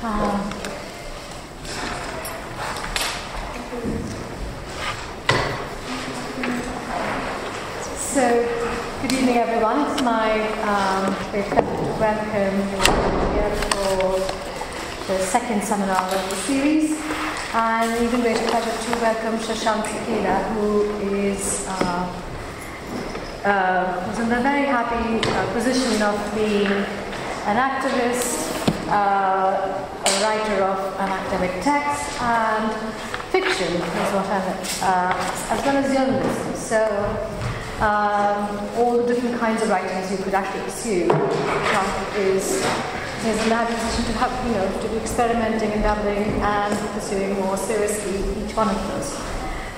So, good evening everyone. It's my great pleasure to welcome you here for the second seminar of the series. And even great pleasure to welcome Shashank Kela, who is who's in the very happy position of being an activist, a writer of an academic text, and fiction is what I meant, as well as journalism. So all the different kinds of writings you could actually pursue. Trump is in that position to have, to be experimenting and dabbling and pursuing more seriously each one of those.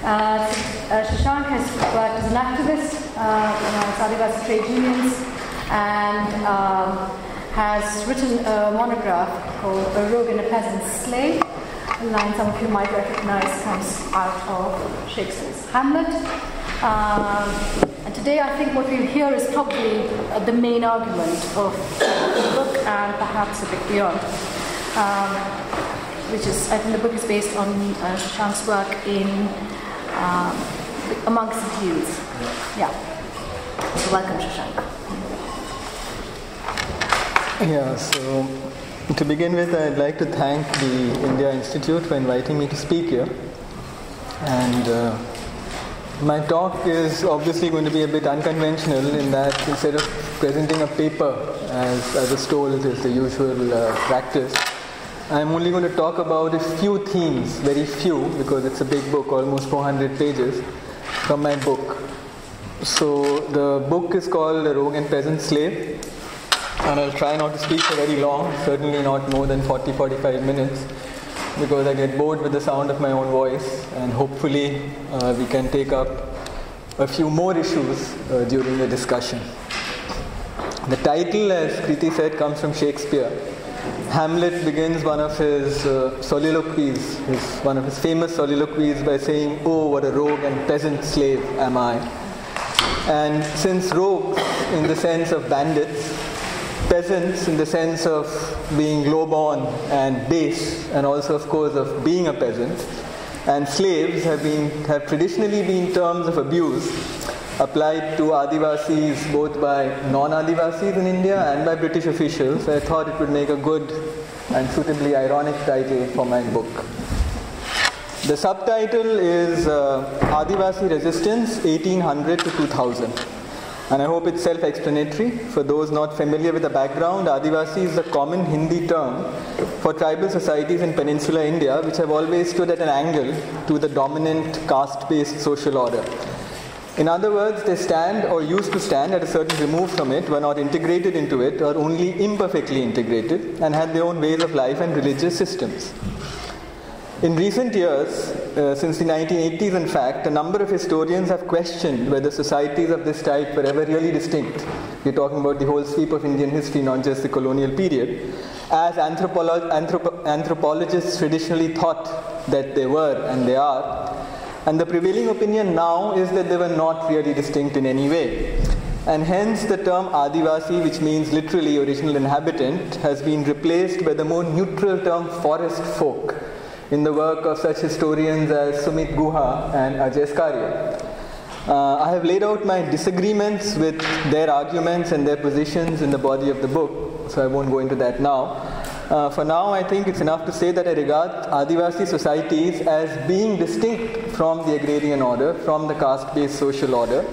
Shashank has worked as an activist amongst Adivasi trade unions and has written a monograph called A Rogue and a Peasant-Slave. A line some of you might recognize comes out of Shakespeare's Hamlet. And today I think what we'll hear is probably the main argument of the book and perhaps a bit beyond. Which is, I think the book is based on Shashank's work in amongst the youth. Yeah. So welcome, Shashank. Yeah, so to begin with, I'd like to thank the India Institute for inviting me to speak here. And my talk is obviously going to be a bit unconventional in that instead of presenting a paper, as I was told is the usual practice, I'm only going to talk about a few themes, very few, because it's a big book, almost 400 pages, from my book. So the book is called A Rogue and Peasant-Slave, and I'll try not to speak for very long, certainly not more than 40-45 minutes, because I get bored with the sound of my own voice, and hopefully we can take up a few more issues during the discussion. The title, as Kriti said, comes from Shakespeare. Hamlet begins one of his soliloquies, one of his famous soliloquies, by saying, "Oh, what a rogue and peasant slave am I." And since rogues, in the sense of bandits, peasants in the sense of being low-born and base, and also of course of being a peasant, and slaves have traditionally been terms of abuse applied to Adivasis both by non-Adivasis in India and by British officials. I thought it would make a good and suitably ironic title for my book. The subtitle is Adivasi Resistance 1800 to 2000. And I hope it's self-explanatory. For those not familiar with the background, Adivasi is a common Hindi term for tribal societies in peninsular India, which have always stood at an angle to the dominant caste-based social order. In other words, they stand or used to stand at a certain remove from it, were not integrated into it, or only imperfectly integrated, and had their own ways of life and religious systems. In recent years, since the 1980s in fact, a number of historians have questioned whether societies of this type were ever really distinct. We're talking about the whole sweep of Indian history, not just the colonial period, as anthropologists traditionally thought that they were and they are. And the prevailing opinion now is that they were not really distinct in any way. And hence the term Adivasi, which means literally original inhabitant, has been replaced by the more neutral term forest folk, in the work of such historians as Sumit Guha and Ajay Skaria. I have laid out my disagreements with their arguments and their positions in the body of the book, so I won't go into that now. For now, I think it's enough to say that I regard Adivasi societies as being distinct from the agrarian order, from the caste-based social order,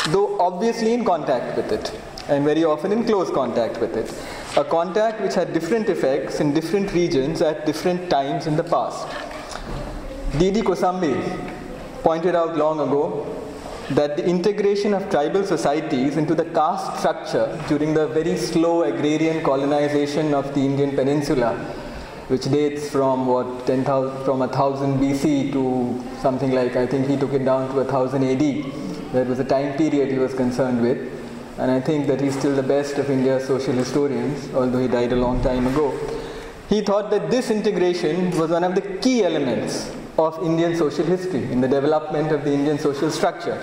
though obviously in contact with it, and very often in close contact with it. A contact which had different effects in different regions at different times in the past. D.D. Kosambi pointed out long ago that the integration of tribal societies into the caste structure during the very slow agrarian colonization of the Indian peninsula, which dates from from 1000 BC to something like, I think he took it down to 1000 AD. That was a time period he was concerned with. And I think that he's still the best of India's social historians, although he died a long time ago. He thought that this integration was one of the key elements of Indian social history, in the development of the Indian social structure.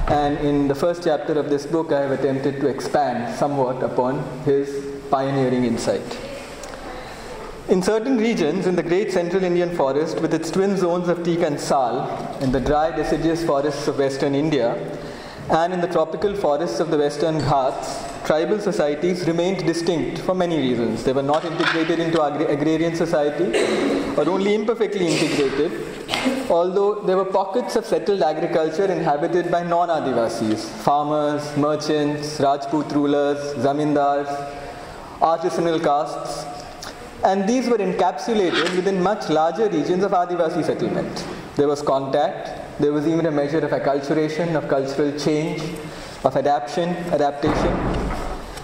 And in the first chapter of this book, I have attempted to expand somewhat upon his pioneering insight. In certain regions, in the great central Indian forest with its twin zones of teak and sal, in the dry deciduous forests of western India, and in the tropical forests of the western Ghats, tribal societies remained distinct for many reasons. They were not integrated into agrarian society, or only imperfectly integrated, although there were pockets of settled agriculture inhabited by non-Adivasis, farmers, merchants, Rajput rulers, zamindars, artisanal castes, and these were encapsulated within much larger regions of Adivasi settlement. There was contact, there was even a measure of acculturation, of cultural change, of adaptation,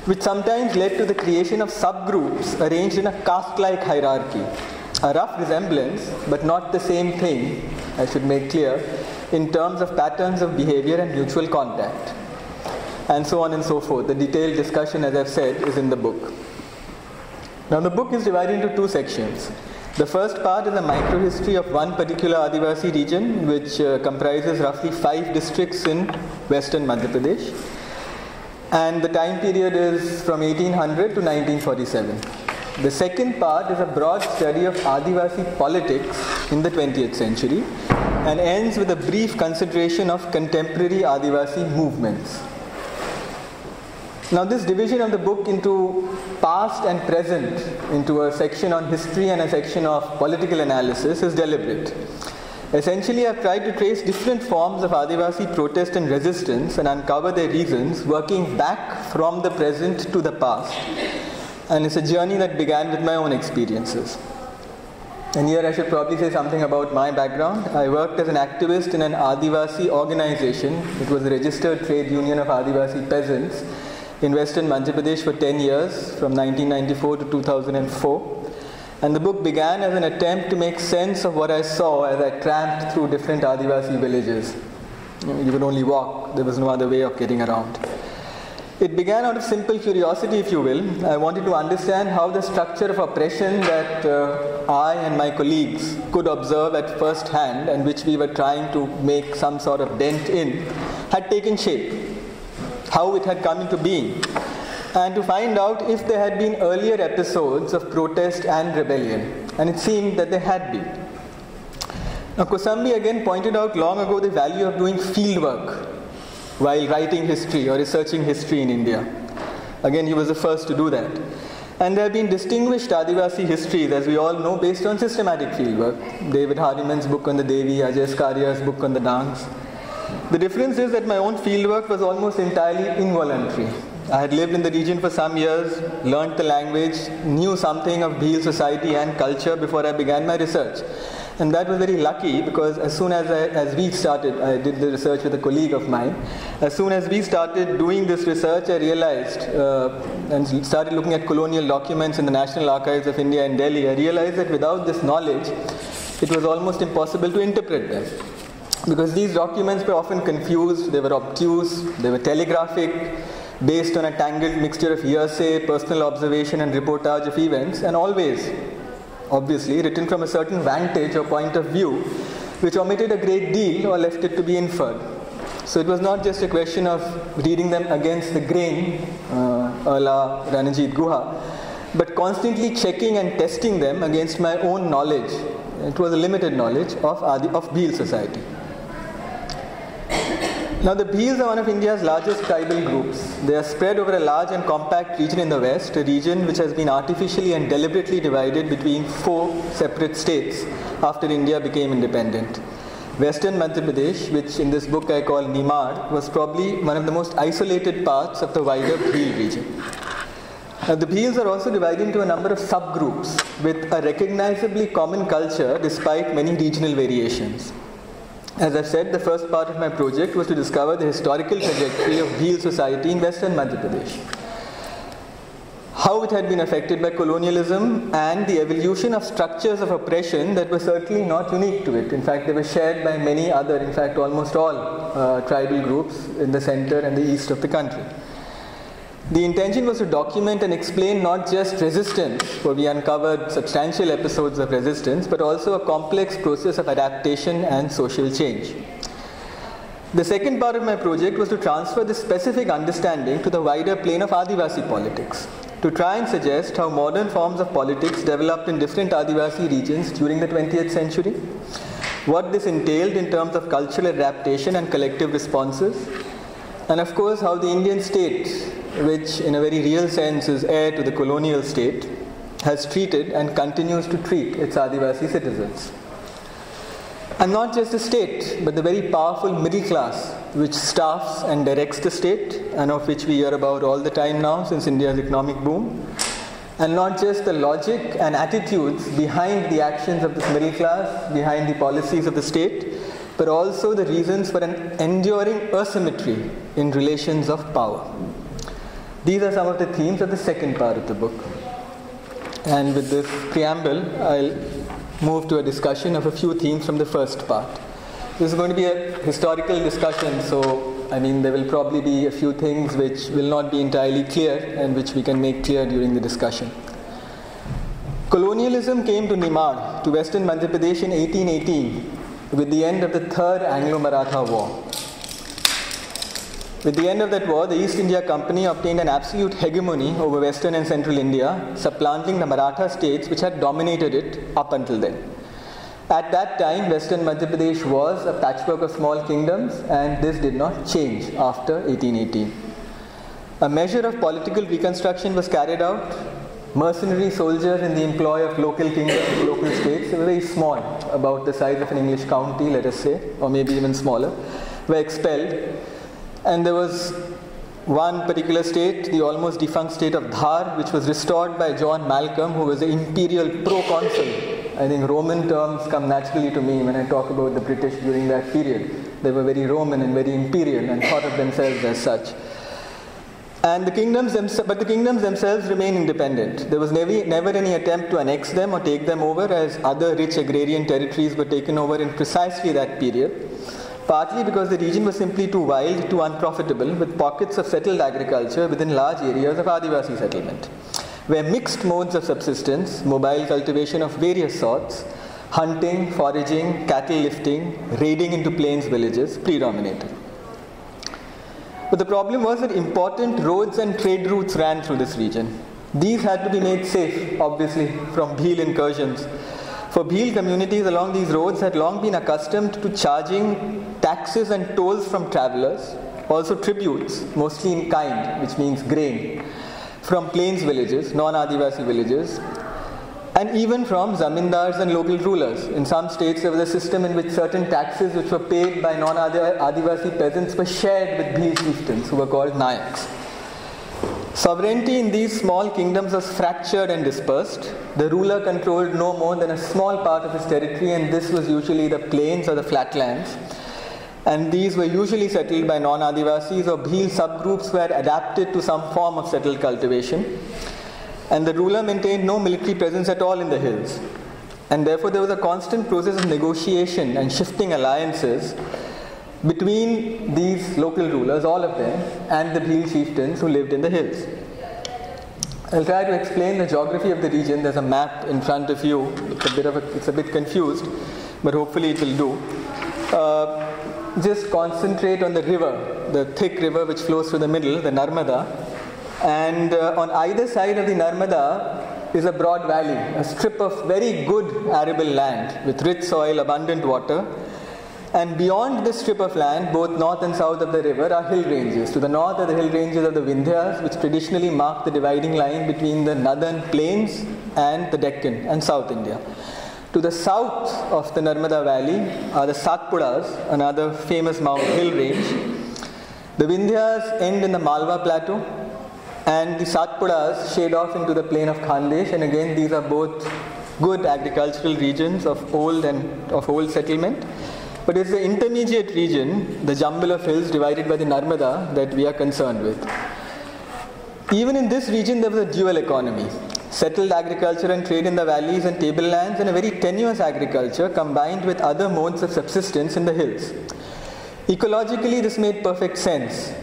which sometimes led to the creation of subgroups arranged in a caste-like hierarchy. A rough resemblance, but not the same thing, I should make clear, in terms of patterns of behavior and mutual contact. And so on and so forth. The detailed discussion, as I've said, is in the book. Now the book is divided into two sections. The first part is a microhistory of one particular Adivasi region, which comprises roughly 5 districts in western Madhya Pradesh. And the time period is from 1800 to 1947. The second part is a broad study of Adivasi politics in the 20th century and ends with a brief consideration of contemporary Adivasi movements. Now this division of the book into past and present, into a section on history and a section of political analysis, is deliberate. Essentially, I've tried to trace different forms of Adivasi protest and resistance and uncover their reasons, working back from the present to the past. And it's a journey that began with my own experiences. And here I should probably say something about my background. I worked as an activist in an Adivasi organization. It was a registered trade union of Adivasi peasants in western Madhya Pradesh for 10 years, from 1994 to 2004. And the book began as an attempt to make sense of what I saw as I tramped through different Adivasi villages. You could only walk, there was no other way of getting around. It began out of simple curiosity, if you will. I wanted to understand how the structure of oppression that I and my colleagues could observe at first hand, and which we were trying to make some sort of dent in, had taken shape. How it had come into being, and to find out if there had been earlier episodes of protest and rebellion, and it seemed that there had been. Now Kosambi again pointed out long ago the value of doing field work while writing history or researching history in India. Again, he was the first to do that. And there have been distinguished Adivasi histories, as we all know, based on systematic fieldwork. David Hardiman's book on the Devi, Ajay Skaria's book on the dance. The difference is that my own fieldwork was almost entirely involuntary. I had lived in the region for some years, learnt the language, knew something of Bhil society and culture before I began my research. And that was very lucky, because as soon as we started, I did the research with a colleague of mine. As soon as we started doing this research, I realized, and started looking at colonial documents in the National Archives of India in Delhi, I realized that without this knowledge, it was almost impossible to interpret them. Because these documents were often confused, they were obtuse, they were telegraphic, based on a tangled mixture of hearsay, personal observation and reportage of events, and always, obviously, written from a certain vantage or point of view, which omitted a great deal or left it to be inferred. So it was not just a question of reading them against the grain, a la Ranajit Guha, but constantly checking and testing them against my own knowledge. It was a limited knowledge of Bhil society. Now the Bhils are one of India's largest tribal groups. They are spread over a large and compact region in the west, a region which has been artificially and deliberately divided between 4 separate states after India became independent. Western Madhya Pradesh, which in this book I call Nimar, was probably one of the most isolated parts of the wider Bhil region. Now the Bhils are also divided into a number of subgroups with a recognizably common culture despite many regional variations. As I've said, the first part of my project was to discover the historical trajectory of Bhil society in western Madhya Pradesh. How it had been affected by colonialism and the evolution of structures of oppression that were certainly not unique to it. In fact, they were shared by many other, in fact almost all tribal groups in the center and the east of the country. The intention was to document and explain not just resistance, for we uncovered substantial episodes of resistance, but also a complex process of adaptation and social change. The second part of my project was to transfer this specific understanding to the wider plane of Adivasi politics. to try and suggest how modern forms of politics developed in different Adivasi regions during the 20th century, what this entailed in terms of cultural adaptation and collective responses, and of course how the Indian state, which in a very real sense is heir to the colonial state, has treated and continues to treat its Adivasi citizens. And not just the state, but the very powerful middle class which staffs and directs the state, and of which we hear about all the time now since India's economic boom. And not just the logic and attitudes behind the actions of this middle class, behind the policies of the state, but also the reasons for an enduring asymmetry in relations of power. These are some of the themes of the second part of the book. And with this preamble, I'll move to a discussion of a few themes from the first part. This is going to be a historical discussion, so there will probably be a few things which will not be entirely clear and which we can make clear during the discussion. Colonialism came to Nimad, to western Madhya Pradesh in 1818 with the end of the Third Anglo-Maratha War. With the end of that war, the East India Company obtained an absolute hegemony over western and central India, supplanting the Maratha states which had dominated it up until then. At that time, western Madhya Pradesh was a patchwork of small kingdoms, and this did not change after 1818. A measure of political reconstruction was carried out. Mercenary soldiers in the employ of local kingdoms, local states, they were very small, about the size of an English county, let us say, or maybe even smaller, were expelled. And there was one particular state, the almost defunct state of Dhar, which was restored by John Malcolm, who was the imperial proconsul. I think Roman terms come naturally to me when I talk about the British during that period. They were very Roman and very imperial and thought of themselves as such. And the kingdoms themselves remain independent. There was never any attempt to annex them or take them over, as other rich agrarian territories were taken over in precisely that period. Partly because the region was simply too wild, too unprofitable, with pockets of settled agriculture within large areas of Adivasi settlement, where mixed modes of subsistence, mobile cultivation of various sorts, hunting, foraging, cattle lifting, raiding into plains villages predominated. But the problem was that important roads and trade routes ran through this region. These had to be made safe, obviously, from Bhil incursions. For Bhil communities along these roads had long been accustomed to charging taxes and tolls from travelers, also tributes, mostly in kind, which means grain, from plains villages, non-Adivasi villages, and even from zamindars and local rulers. In some states there was a system in which certain taxes which were paid by non-Adivasi peasants were shared with Bhil chieftains, who were called Nayaks. Sovereignty in these small kingdoms was fractured and dispersed. The ruler controlled no more than a small part of his territory, and this was usually the plains or the flatlands. And these were usually settled by non-Adivasis, or Bhil subgroups were adapted to some form of settled cultivation. And the ruler maintained no military presence at all in the hills. And therefore there was a constant process of negotiation and shifting alliances between these local rulers, all of them, and the Bhil chieftains who lived in the hills. I'll try to explain the geography of the region. There's a map in front of you. It's a bit confused, but hopefully it will do. Just concentrate on the river, the thick river which flows through the middle, the Narmada. And on either side of the Narmada is a broad valley, a strip of very good arable land with rich soil, abundant water. And beyond this strip of land, both north and south of the river, are hill ranges. To the north are the hill ranges of the Vindhyas, which traditionally mark the dividing line between the northern plains and the Deccan and South India. To the south of the Narmada Valley are the Satpuras, another famous mountain hill range. The Vindhyas end in the Malwa Plateau, and the Satpuras shade off into the plain of Khandesh. And again, these are both good agricultural regions of old settlement. But it's the intermediate region, the jumble of hills divided by the Narmada, that we are concerned with. Even in this region, there was a dual economy. Settled agriculture and trade in the valleys and tablelands, and a very tenuous agriculture combined with other modes of subsistence in the hills. Ecologically, this made perfect sense.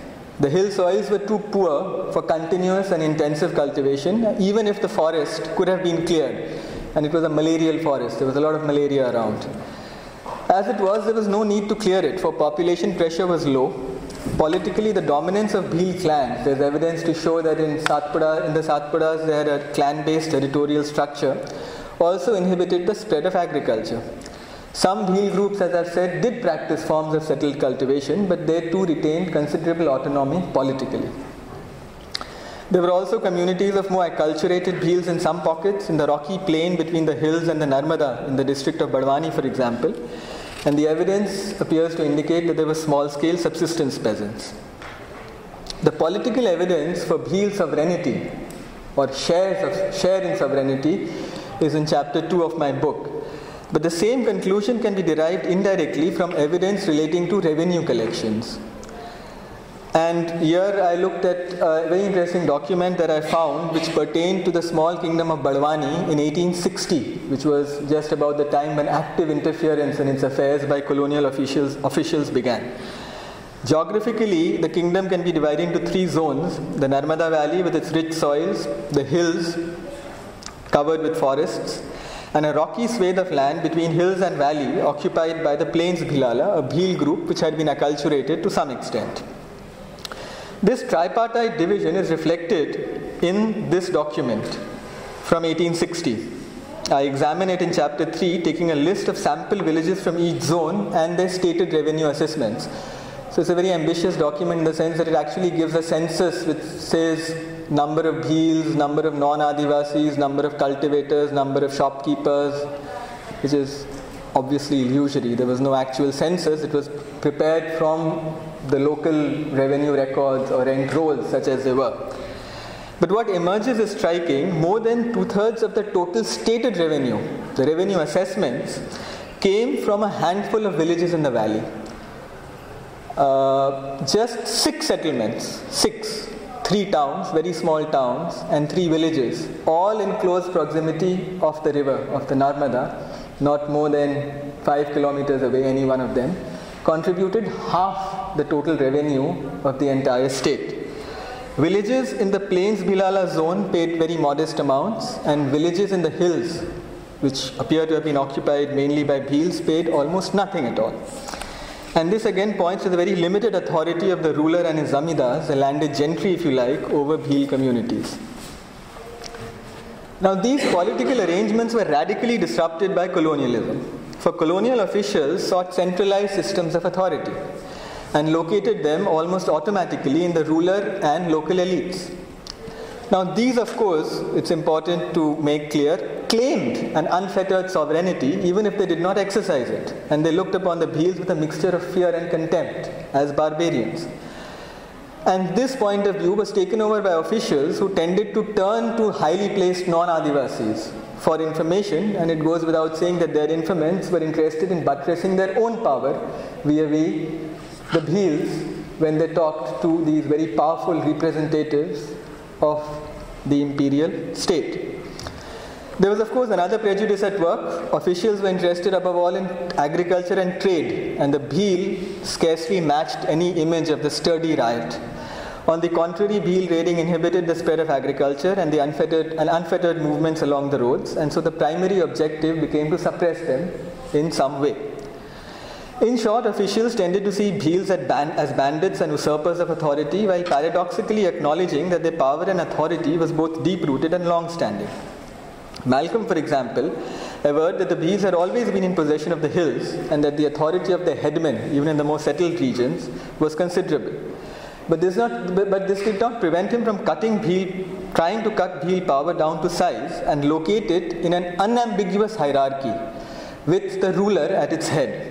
The hill soils were too poor for continuous and intensive cultivation, even if the forest could have been cleared. And it was a malarial forest. There was a lot of malaria around. As it was, there was no need to clear it, for population pressure was low. politically the dominance of Bhil clans. There's evidence to show that in the Satpuras they had a clan-based territorial structure, also inhibited the spread of agriculture. Some Bhil groups, as I've said, did practice forms of settled cultivation, but they too retained considerable autonomy politically. There were also communities of more acculturated Bhils in some pockets, in the rocky plain between the hills and the Narmada, in the district of Badwani, for example. And the evidence appears to indicate that there were small-scale subsistence peasants. The political evidence for Bhil sovereignty, or share in sovereignty, is in chapter 2 of my book. But the same conclusion can be derived indirectly from evidence relating to revenue collections. And here I looked at a very interesting document that I found which pertained to the small kingdom of Badwani in 1860, which was just about the time when active interference in its affairs by colonial officials began. Geographically, the kingdom can be divided into 3 zones: the Narmada Valley with its rich soils, the hills covered with forests, and a rocky swathe of land between hills and valley occupied by the Plains Bhilala, a Bhil group which had been acculturated to some extent. This tripartite division is reflected in this document from 1860. I examine it in chapter 3, taking a list of sample villages from each zone and their stated revenue assessments. So it's a very ambitious document in the sense that it actually gives a census which says number of Bhils, number of non-Adivasis, number of cultivators, number of shopkeepers, which is obviously illusory. There was no actual census. It was prepared from the local revenue records or rent rolls, such as they were. But what emerges is striking. More than 2/3 of the total stated revenue, the revenue assessments, came from a handful of villages in the valley. Just 6 settlements, 3 towns, very small towns, and 3 villages, all in close proximity of the river, of the Narmada, not more than 5 kilometers away, any one of them, contributed half the total revenue of the entire state. Villages in the Plains Bhilala zone paid very modest amounts, and villages in the hills, which appear to have been occupied mainly by Bhils, paid almost nothing at all. And this again points to the very limited authority of the ruler and his zamidars, the landed gentry if you like, over Bhil communities. Now these political arrangements were radically disrupted by colonialism. For colonial officials sought centralized systems of authority and located them almost automatically in the ruler and local elites. Now these, of course, it's important to make clear, claimed an unfettered sovereignty even if they did not exercise it, and they looked upon the Bhils with a mixture of fear and contempt as barbarians. And this point of view was taken over by officials who tended to turn to highly placed non-Adivasis for information, and it goes without saying that their informants were interested in buttressing their own power vis-a-vis the Bhils when they talked to these very powerful representatives of the imperial state. There was, of course, another prejudice at work. Officials were interested above all in agriculture and trade, and the Bhil scarcely matched any image of the sturdy riot. On the contrary, Bhil raiding inhibited the spread of agriculture and the unfettered movements along the roads, and so the primary objective became to suppress them in some way. In short, officials tended to see Bhils as bandits and usurpers of authority, while paradoxically acknowledging that their power and authority was both deep-rooted and long-standing. Malcolm, for example, averred that the Bhils had always been in possession of the hills and that the authority of their headmen, even in the more settled regions, was considerable. But this did not prevent him from trying to cut Bhil power down to size and locate it in an unambiguous hierarchy with the ruler at its head.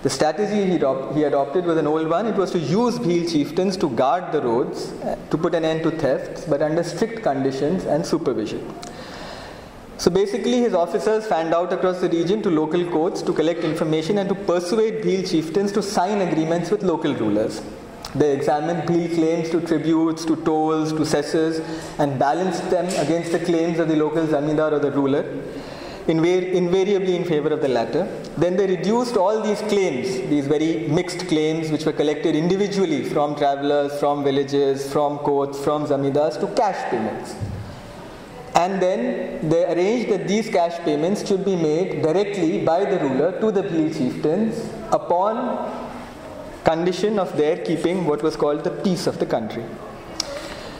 The strategy he adopted was an old one. It was to use Bhil chieftains to guard the roads, to put an end to thefts, but under strict conditions and supervision. So basically his officers fanned out across the region to local courts to collect information and to persuade Bhil chieftains to sign agreements with local rulers. They examined Bhil claims to tributes, to tolls, to cesses, and balanced them against the claims of the local zamindar or the ruler, invariably in favor of the latter. Then they reduced all these claims, these very mixed claims which were collected individually from travelers, from villages, from courts, from zamindars, to cash payments. And then they arranged that these cash payments should be made directly by the ruler to the Bhil chieftains upon condition of their keeping what was called the peace of the country.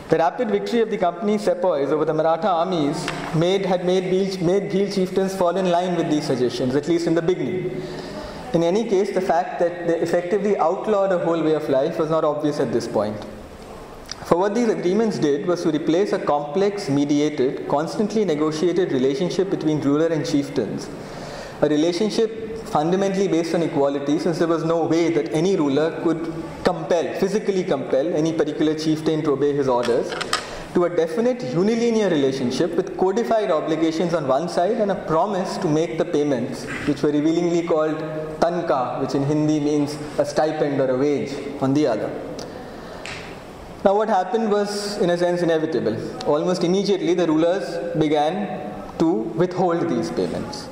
The rapid victory of the company's sepoys over the Maratha armies had made Bhil chieftains fall in line with these suggestions, at least in the beginning. In any case, the fact that they effectively outlawed a whole way of life was not obvious at this point. For what these agreements did was to replace a complex, mediated, constantly negotiated relationship between ruler and chieftains. A relationship fundamentally based on equality, since there was no way that any ruler could physically compel any particular chieftain to obey his orders, to a definite unilinear relationship with codified obligations on one side and a promise to make the payments, which were revealingly called tanka, which in Hindi means a stipend or a wage, on the other. Now what happened was, in a sense, inevitable. Almost immediately the rulers began to withhold these payments.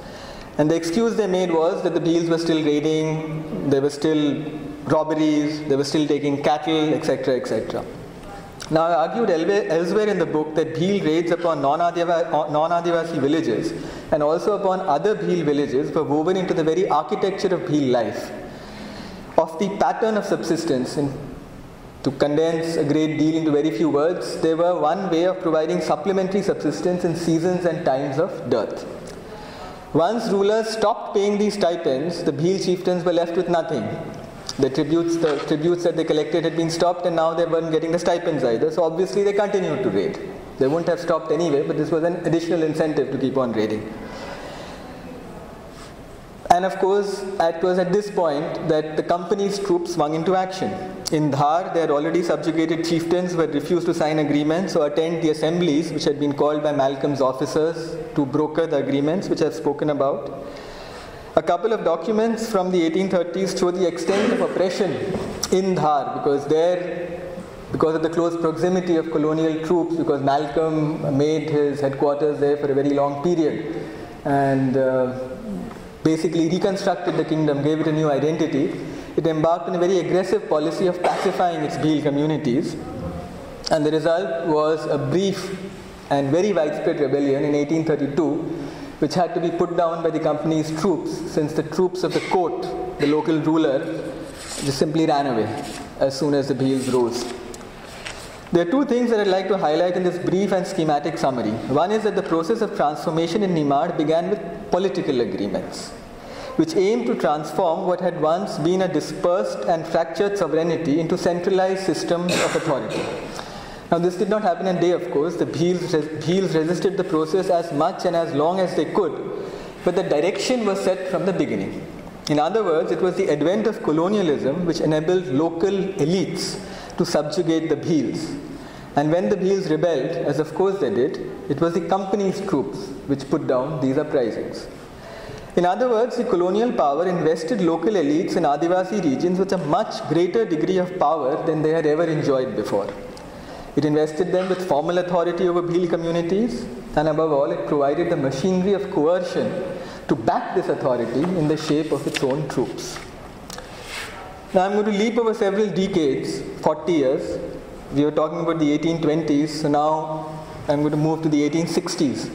And the excuse they made was that the Bhils were still raiding, there were still robberies, they were still taking cattle, etc., etc. Now I argued elsewhere in the book that Bhil raids upon non-Adivasi villages and also upon other Bhil villages were woven into the very architecture of Bhil life, of the pattern of subsistence. To condense a great deal into very few words, they were one way of providing supplementary subsistence in seasons and times of dearth. Once rulers stopped paying these stipends, the Bhil chieftains were left with nothing. The tributes that they collected had been stopped, and now they weren't getting the stipends either, so obviously they continued to raid. They wouldn't have stopped anyway, but this was an additional incentive to keep on raiding. And of course, it was at this point that the company's troops swung into action. In Dhar, their already subjugated chieftains were refused to sign agreements or attend the assemblies which had been called by Malcolm's officers to broker the agreements which I've spoken about. A couple of documents from the 1830s show the extent of oppression in Dhar, because of the close proximity of colonial troops, because Malcolm made his headquarters there for a very long period and basically reconstructed the kingdom, gave it a new identity. It embarked on a very aggressive policy of pacifying its Bhil communities, and the result was a brief and very widespread rebellion in 1832, which had to be put down by the company's troops, since the troops of the court, the local ruler, just simply ran away as soon as the Bhils rose. There are two things that I'd like to highlight in this brief and schematic summary. One is that the process of transformation in Nimad began with political agreements, which aimed to transform what had once been a dispersed and fractured sovereignty into centralized systems of authority. Now this did not happen in a day, of course. The Bhils resisted the process as much and as long as they could, but the direction was set from the beginning. In other words, it was the advent of colonialism which enabled local elites to subjugate the Bhils. And when the Bhils rebelled, as of course they did, it was the company's troops which put down these uprisings. In other words, the colonial power invested local elites in Adivasi regions with a much greater degree of power than they had ever enjoyed before. It invested them with formal authority over Bhil communities, and above all, it provided the machinery of coercion to back this authority in the shape of its own troops. Now I'm going to leap over several decades, 40 years. We were talking about the 1820s, so now I'm going to move to the 1860s.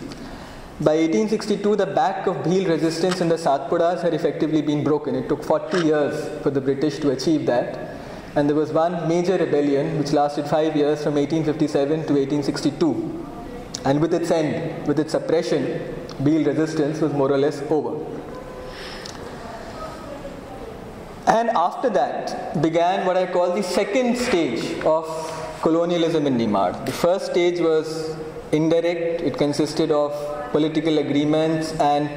By 1862, the back of Bhil resistance in the Satpuras had effectively been broken. It took 40 years for the British to achieve that. And there was one major rebellion which lasted 5 years from 1857 to 1862. And with its end, with its suppression, Bhil resistance was more or less over. And after that began what I call the second stage of colonialism in Nimad. The first stage was indirect. It consisted of political agreements and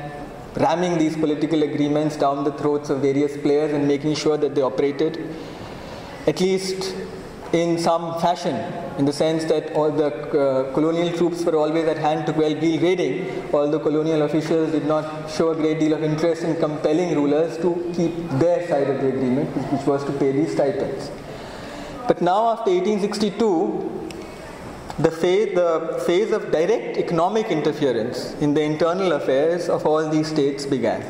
ramming these political agreements down the throats of various players and making sure that they operated, at least in some fashion, in the sense that all the colonial troops were always at hand to quell Bhil raiding, although colonial officials did not show a great deal of interest in compelling rulers to keep their side of the agreement, which was to pay these stipends. But now after 1862, the phase of direct economic interference in the internal affairs of all these states began.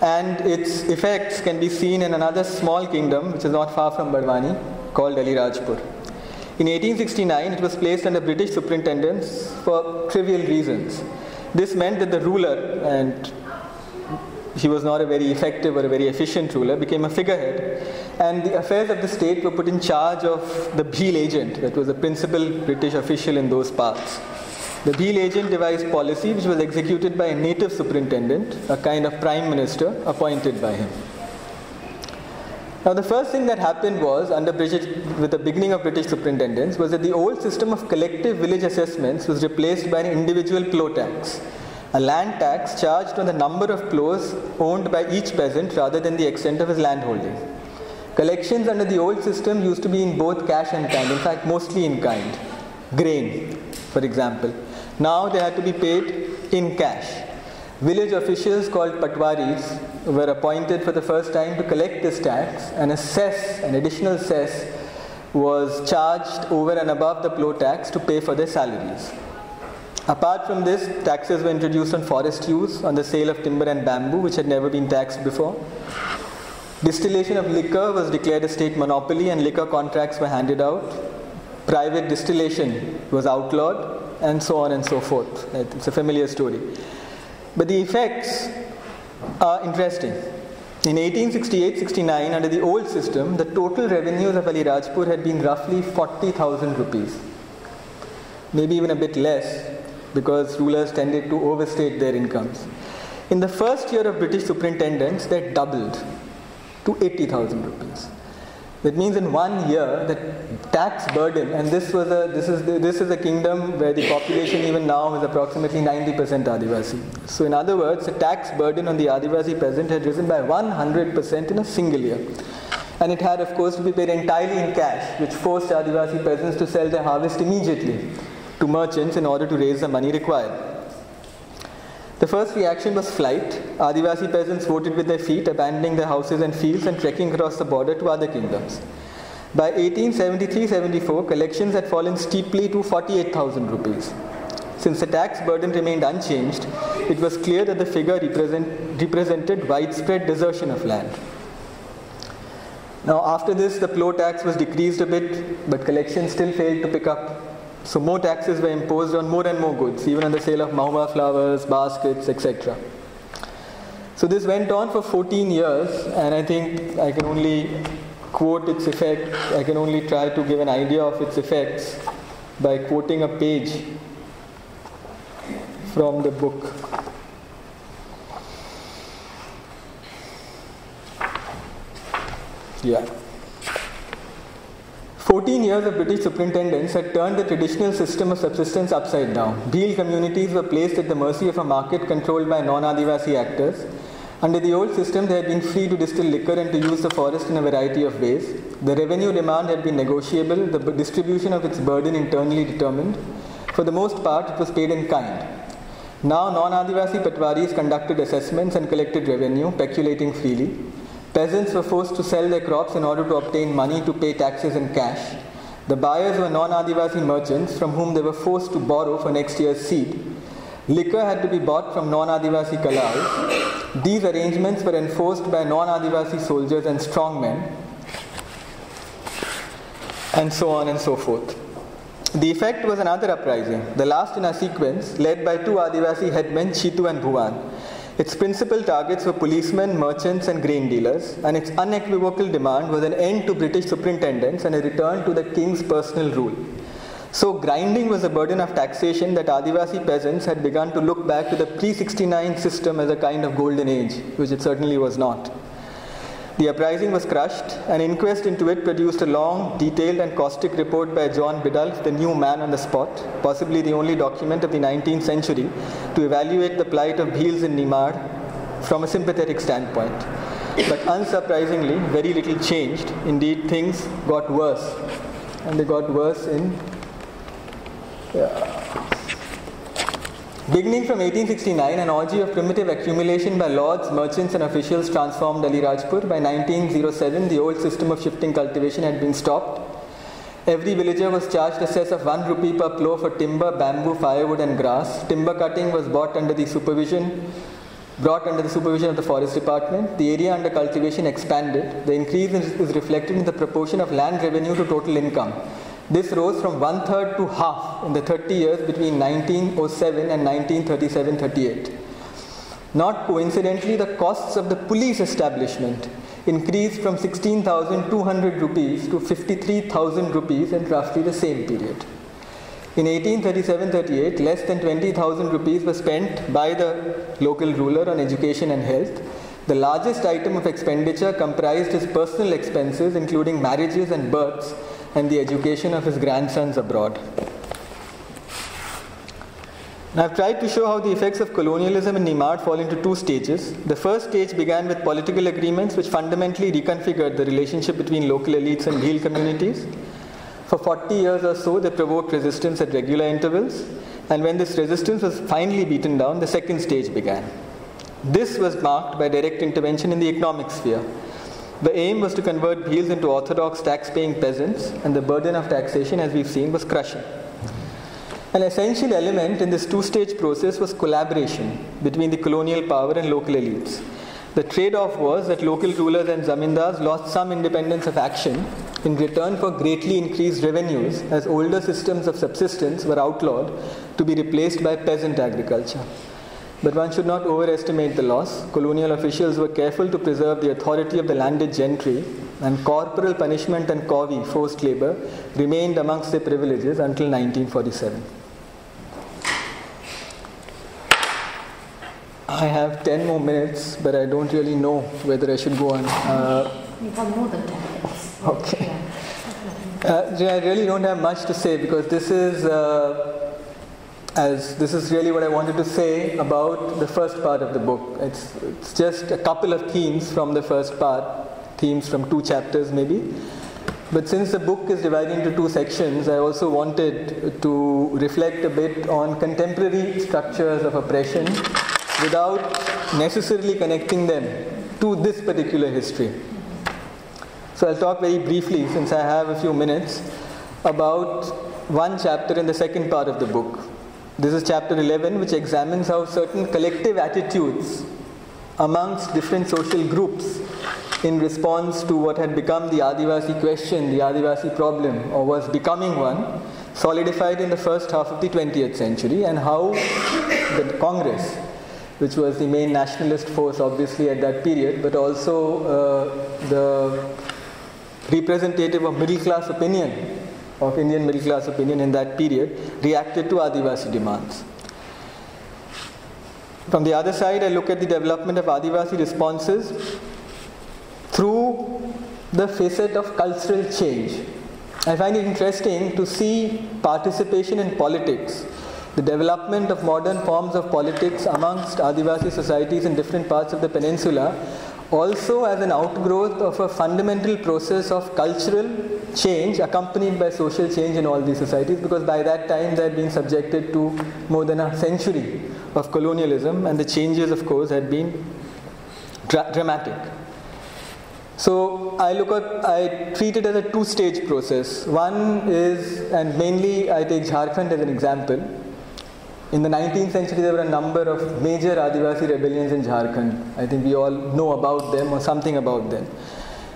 And its effects can be seen in another small kingdom, which is not far from Barwani, called Alirajpur. In 1869, it was placed under British superintendence for trivial reasons. This meant that the ruler, and he was not a very effective or a very efficient ruler, became a figurehead, and the affairs of the state were put in charge of the Bhil agent, that was the principal British official in those parts. The Bhil agent devised policy which was executed by a native superintendent, a kind of prime minister appointed by him. Now the first thing that happened was, with the beginning of British superintendence, was that the old system of collective village assessments was replaced by an individual plough tax, a land tax charged on the number of ploughs owned by each peasant rather than the extent of his landholding. Collections under the old system used to be in both cash and kind, in fact mostly in kind. Grain, for example. Now they had to be paid in cash. Village officials called patwaris were appointed for the first time to collect this tax, and a cess, an additional cess, was charged over and above the plough tax to pay for their salaries. Apart from this, taxes were introduced on forest use, on the sale of timber and bamboo, which had never been taxed before. Distillation of liquor was declared a state monopoly and liquor contracts were handed out. Private distillation was outlawed, and so on and so forth. It's a familiar story. But the effects are interesting. In 1868-69, under the old system, the total revenues of Alirajpur had been roughly 40,000 rupees. Maybe even a bit less, because rulers tended to overstate their incomes. In the first year of British superintendence, they doubled to 80,000 rupees. That means in 1 year, the tax burden, and this is a kingdom where the population even now is approximately 90% Adivasi. So in other words, the tax burden on the Adivasi peasant had risen by 100% in a single year. And it had, of course, to be paid entirely in cash, which forced Adivasi peasants to sell their harvest immediately to merchants in order to raise the money required. The first reaction was flight. Adivasi peasants voted with their feet, abandoning their houses and fields and trekking across the border to other kingdoms. By 1873-74, collections had fallen steeply to 48,000 rupees. Since the tax burden remained unchanged, it was clear that the figure represented widespread desertion of land. Now after this, the plough tax was decreased a bit, but collections still failed to pick up. So more taxes were imposed on more and more goods, even on the sale of mahua flowers, baskets, etc. So this went on for 14 years, and I think I can only quote its effect, I can only try to give an idea of its effects by quoting a page from the book. Yeah. 14 years of British superintendence had turned the traditional system of subsistence upside down. Bhil communities were placed at the mercy of a market controlled by non-Adivasi actors. Under the old system, they had been free to distill liquor and to use the forest in a variety of ways. The revenue demand had been negotiable, the distribution of its burden internally determined. For the most part, it was paid in kind. Now, non-Adivasi patwaris conducted assessments and collected revenue, peculating freely. Peasants were forced to sell their crops in order to obtain money to pay taxes in cash. The buyers were non-Adivasi merchants from whom they were forced to borrow for next year's seed. Liquor had to be bought from non-Adivasi kalals. These arrangements were enforced by non-Adivasi soldiers and strongmen, and so on and so forth. The effect was another uprising, the last in a sequence, led by two Adivasi headmen, Chitu and Bhuvan. Its principal targets were policemen, merchants and grain dealers, and its unequivocal demand was an end to British superintendence and a return to the king's personal rule. So grinding was a burden of taxation that Adivasi peasants had begun to look back to the pre-69 system as a kind of golden age, which it certainly was not. The uprising was crushed. An inquest into it produced a long, detailed and caustic report by John Biddulph, the new man on the spot, possibly the only document of the 19th century to evaluate the plight of Bhils in Nimar from a sympathetic standpoint. But unsurprisingly, very little changed. Indeed, things got worse. And they got worse in... Beginning from 1869, an orgy of primitive accumulation by lords, merchants and officials transformed Alirajpur. By 1907, the old system of shifting cultivation had been stopped. Every villager was charged a cess of 1 rupee per plough for timber, bamboo, firewood and grass. Timber cutting was brought under the supervision of the forest department. The area under cultivation expanded. The increase is reflected in the proportion of land revenue to total income. This rose from 1/3 to half in the 30 years between 1907 and 1937-38. Not coincidentally, the costs of the police establishment increased from 16,200 rupees to 53,000 rupees in roughly the same period. In 1837-38, less than 20,000 rupees were spent by the local ruler on education and health. The largest item of expenditure comprised his personal expenses, including marriages and births, and the education of his grandsons abroad. Now, I've tried to show how the effects of colonialism in Nimad fall into two stages. The first stage began with political agreements which fundamentally reconfigured the relationship between local elites and Bhil communities. For 40 years or so, they provoked resistance at regular intervals, and when this resistance was finally beaten down, the second stage began. This was marked by direct intervention in the economic sphere. The aim was to convert Bhils into orthodox tax-paying peasants, and the burden of taxation, as we've seen, was crushing. An essential element in this two-stage process was collaboration between the colonial power and local elites. The trade-off was that local rulers and zamindars lost some independence of action in return for greatly increased revenues, as older systems of subsistence were outlawed to be replaced by peasant agriculture. But one should not overestimate the loss. Colonial officials were careful to preserve the authority of the landed gentry, and corporal punishment and covey, forced labor, remained amongst their privileges until 1947. I have 10 more minutes, but I don't really know whether I should go on. You've got more than 10 minutes. Okay. I really don't have much to say, because this is really what I wanted to say about the first part of the book. It's just a couple of themes from the first part, themes from 2 chapters maybe. But since the book is divided into 2 sections, I also wanted to reflect a bit on contemporary structures of oppression without necessarily connecting them to this particular history. So I'll talk very briefly, since I have a few minutes, about one chapter in the second part of the book. This is chapter 11, which examines how certain collective attitudes amongst different social groups in response to what had become the Adivasi question, the Adivasi problem, or was becoming one, solidified in the first half of the 20th century, and how the Congress, which was the main nationalist force obviously at that period, but also the representative of middle class opinion, of Indian middle class opinion in that period, reacted to Adivasi demands. From the other side, I look at the development of Adivasi responses through the facet of cultural change. I find it interesting to see participation in politics, the development of modern forms of politics amongst Adivasi societies in different parts of the peninsula, also as an outgrowth of a fundamental process of cultural change accompanied by social change in all these societies, because by that time they had been subjected to more than a century of colonialism, and the changes, of course, had been dramatic. So I treat it as a 2-stage process. One is, and mainly I take Jharkhand as an example. In the 19th century, there were a number of major Adivasi rebellions in Jharkhand. I think we all know about them or something about them.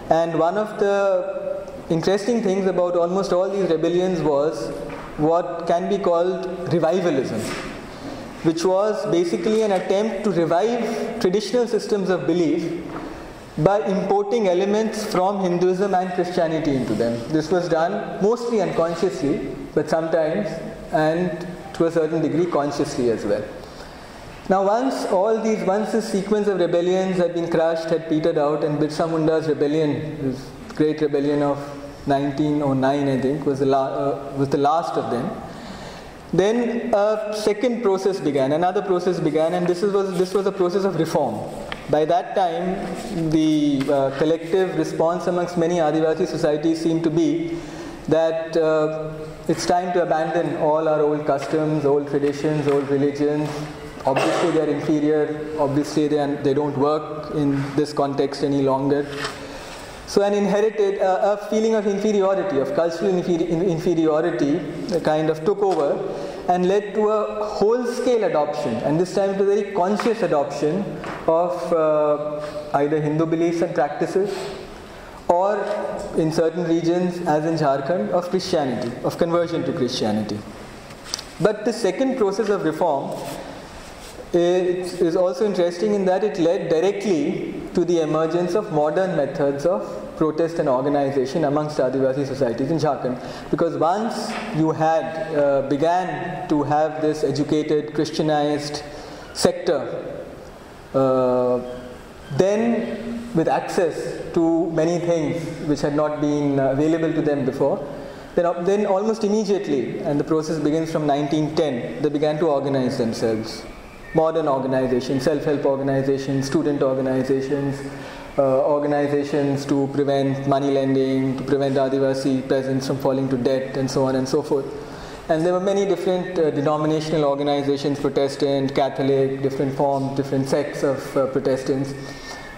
And one of the interesting things about almost all these rebellions was what can be called revivalism, which was basically an attempt to revive traditional systems of belief by importing elements from Hinduism and Christianity into them. This was done mostly unconsciously, but sometimes, and to a certain degree, consciously as well. Now once this sequence of rebellions had been crushed, had petered out, and Birsa Munda's rebellion, his great rebellion of 1909 I think, was the last of them, then a second process began, another process began, and this was a process of reform. By that time, the collective response amongst many Adivasi societies seemed to be that it's time to abandon all our old customs, old traditions, old religions. Obviously they are inferior, obviously they don't work in this context any longer. So an inherited, a feeling of inferiority, of cultural inferiority kind of took over and led to a whole-scale adoption, and this time to a very conscious adoption of either Hindu beliefs and practices, or in certain regions, as in Jharkhand, of Christianity, of conversion to Christianity. But the second process of reform it is also interesting in that it led directly to the emergence of modern methods of protest and organization amongst Adivasi societies in Jharkhand. Because once you had began to have this educated, Christianized sector, then with access to many things which had not been available to them before, then almost immediately, and the process begins from 1910, they began to organize themselves. Modern organizations, self-help organizations, student organizations, organizations to prevent money lending, to prevent Adivasi peasants from falling to debt, and so on and so forth. And there were many different denominational organizations, Protestant, Catholic, different forms, different sects of Protestants.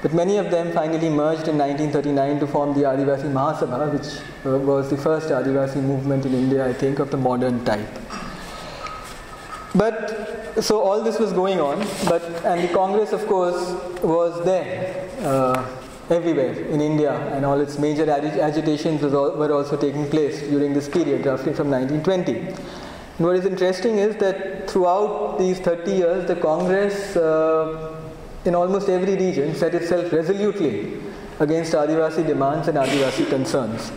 But many of them finally merged in 1939 to form the Adivasi Mahasabha, which was the first Adivasi movement in India, I think, of the modern type. But so all this was going on, and the Congress, of course, was there everywhere in India, and all its major agitations were also taking place during this period, roughly from 1920. And what is interesting is that throughout these 30 years, the Congress in almost every region set itself resolutely against Adivasi demands and Adivasi concerns.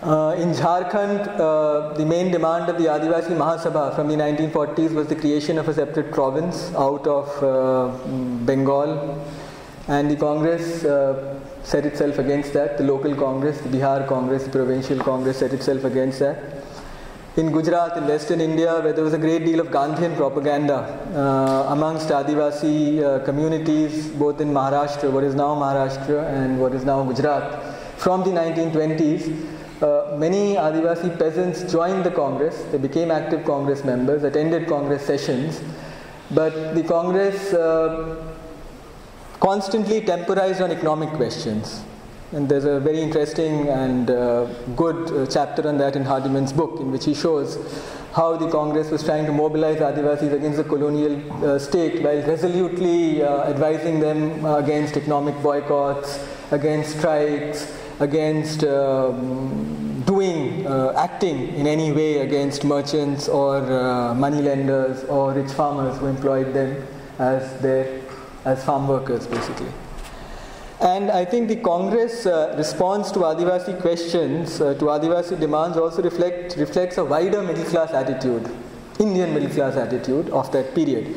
In Jharkhand, the main demand of the Adivasi Mahasabha from the 1940s was the creation of a separate province out of Bengal, and the Congress set itself against that. The local Congress, the Bihar Congress, the provincial Congress set itself against that. In Gujarat, in Western India, where there was a great deal of Gandhian propaganda amongst Adivasi communities, both in Maharashtra, what is now Maharashtra, and what is now Gujarat, from the 1920s, many Adivasi peasants joined the Congress. They became active Congress members, attended Congress sessions, but the Congress constantly temporized on economic questions. And there's a very interesting and good chapter on that in Hardiman's book, in which he shows how the Congress was trying to mobilize Adivasis against the colonial state while resolutely advising them against economic boycotts, against strikes, against acting in any way against merchants or moneylenders or rich farmers who employed them as farm workers, basically. And I think the Congress response to Adivasi questions, to Adivasi demands, also reflects a wider middle class attitude, Indian middle class attitude of that period.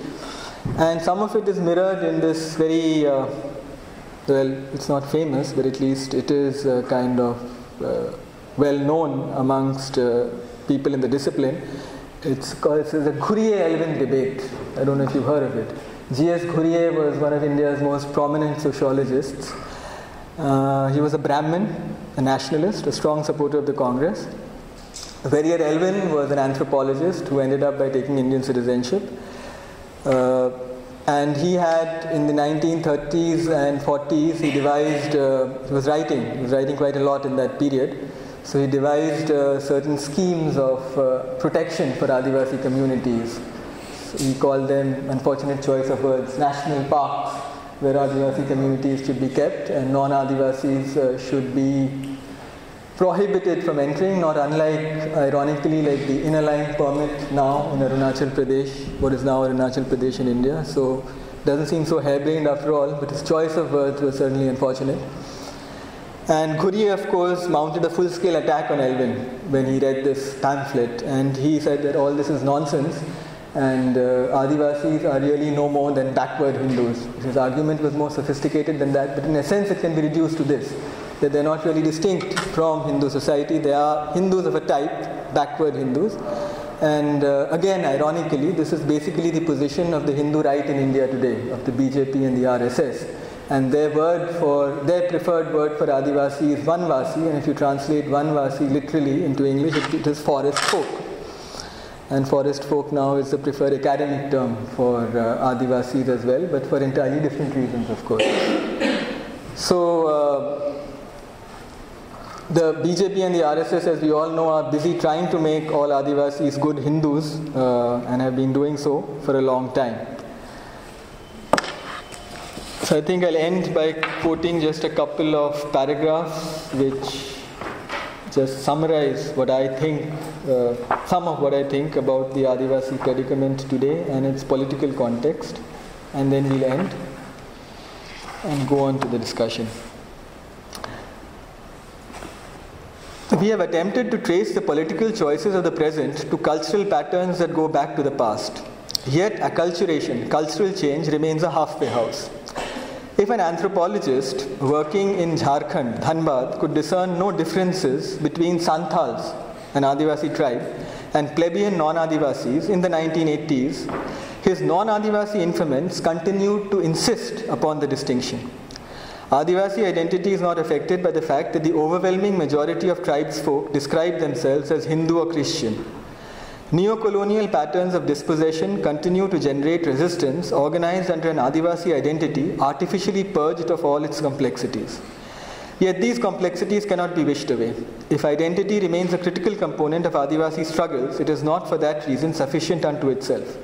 And some of it is mirrored in this very, well, it's not famous, but at least it is kind of well known amongst people in the discipline. It's the Ghurye-Elwin debate. I don't know if you've heard of it. G.S. Ghurye was one of India's most prominent sociologists. He was a Brahmin, a nationalist, a strong supporter of the Congress. Ghurye-Elwin was an anthropologist who ended up by taking Indian citizenship. And he had, in the 1930s and 40s, he was writing quite a lot in that period. So he devised certain schemes of protection for Adivasi communities. He called them, unfortunate choice of words, national parks, where Adivasi communities should be kept and non-Adivasis should be prohibited from entering, not unlike, ironically, like the inner line permit now in Arunachal Pradesh, what is now Arunachal Pradesh in India. So it doesn't seem so harebrained after all, but his choice of words was certainly unfortunate. And Ghurye, of course, mounted a full-scale attack on Elwin when he read this pamphlet, and he said that all this is nonsense, and Adivasis are really no more than backward Hindus. His argument was more sophisticated than that, but in a sense it can be reduced to this, that they are not really distinct from Hindu society. They are Hindus of a type, backward Hindus. And again, ironically, this is basically the position of the Hindu right in India today, of the BJP and the RSS. And their preferred word for Adivasi is Vanvasi, and if you translate Vanvasi literally into English, it is forest folk. And forest folk now is the preferred academic term for Adivasis as well, but for entirely different reasons, of course. So the BJP and the RSS, as we all know, are busy trying to make all Adivasis good Hindus and have been doing so for a long time. So I think I'll end by quoting just a couple of paragraphs which just summarize what I think, some of what I think about the Adivasi predicament today and its political context, and then we'll end and go on to the discussion. We have attempted to trace the political choices of the present to cultural patterns that go back to the past. Yet acculturation, cultural change, remains a halfway house. If an anthropologist working in Jharkhand, Dhanbad, could discern no differences between Santals, an Adivasi tribe, and plebeian non-Adivasis in the 1980s, his non-Adivasi informants continued to insist upon the distinction. Adivasi identity is not affected by the fact that the overwhelming majority of tribesfolk describe themselves as Hindu or Christian. Neo-colonial patterns of dispossession continue to generate resistance organized under an Adivasi identity artificially purged of all its complexities. Yet these complexities cannot be wished away. If identity remains a critical component of Adivasi struggles, it is not for that reason sufficient unto itself.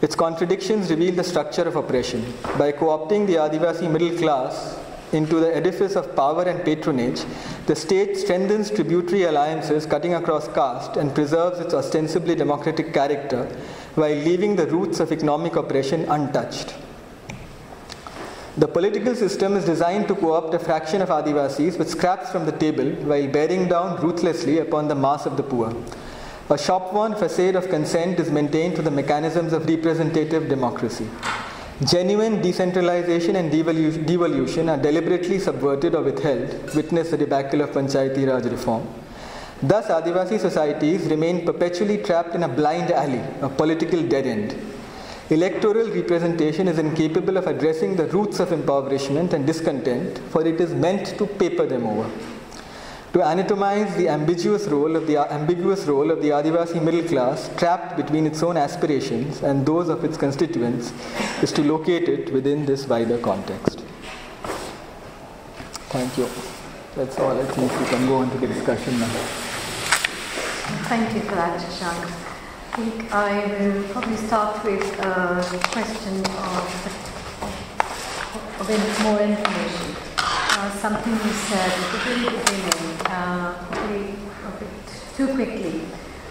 Its contradictions reveal the structure of oppression. By co-opting the Adivasi middle class into the edifice of power and patronage, the state strengthens tributary alliances cutting across caste and preserves its ostensibly democratic character while leaving the roots of economic oppression untouched. The political system is designed to co-opt a fraction of Adivasis with scraps from the table while bearing down ruthlessly upon the mass of the poor. A shop-worn facade of consent is maintained through the mechanisms of representative democracy. Genuine decentralization and devolution are deliberately subverted or withheld, witness the debacle of Panchayati Raj reform. Thus, Adivasi societies remain perpetually trapped in a blind alley, a political dead end. Electoral representation is incapable of addressing the roots of impoverishment and discontent, for it is meant to paper them over. To anatomize the ambiguous role of the Adivasi middle class trapped between its own aspirations and those of its constituents is to locate it within this wider context. Thank you. That's all. I think we can go on to the discussion now. Thank you for that, Shashank. I think I will probably start with a question of more information. Something you said at the very beginning, probably a bit too quickly.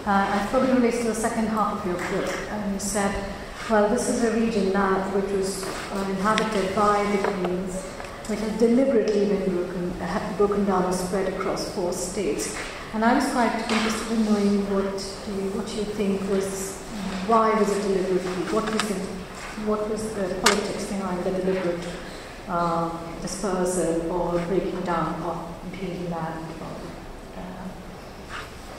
It probably relates to the second half of your book. And you said, well, this is a region now which was inhabited by the Queens, which has deliberately been broken down and spread across 4 states. And I was quite interested in knowing what you think was, why was it deliberately? What was the politics behind the deliberate dispersal or breaking down of imperial land,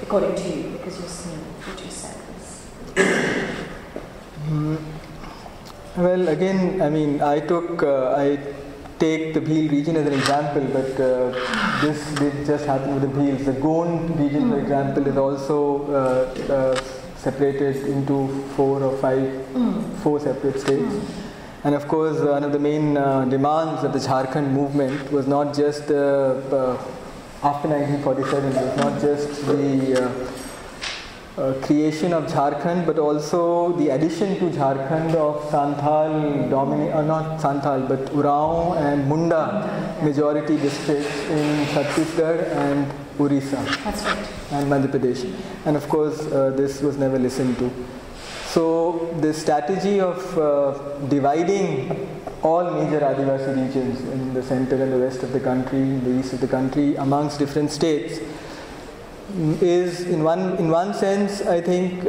according to you, because you've seen what you said was. Well, again, I mean, I take the Bhil region as an example, but this did just happen with the Bhils. The Gond region, for example, is also separated into 4 separate states. And of course, one of the main demands of the Jharkhand movement was not just after 1947, it was not just the creation of Jharkhand, but also the addition to Jharkhand of Santhal, not Santhal, but Urao and Munda majority districts in Chhattisgarh and Orissa. That's right. And Madhya Pradesh. And of course, this was never listened to. So the strategy of dividing all major Adivasi regions in the center and the west of the country, in the east of the country, amongst different states, is in one sense, I think,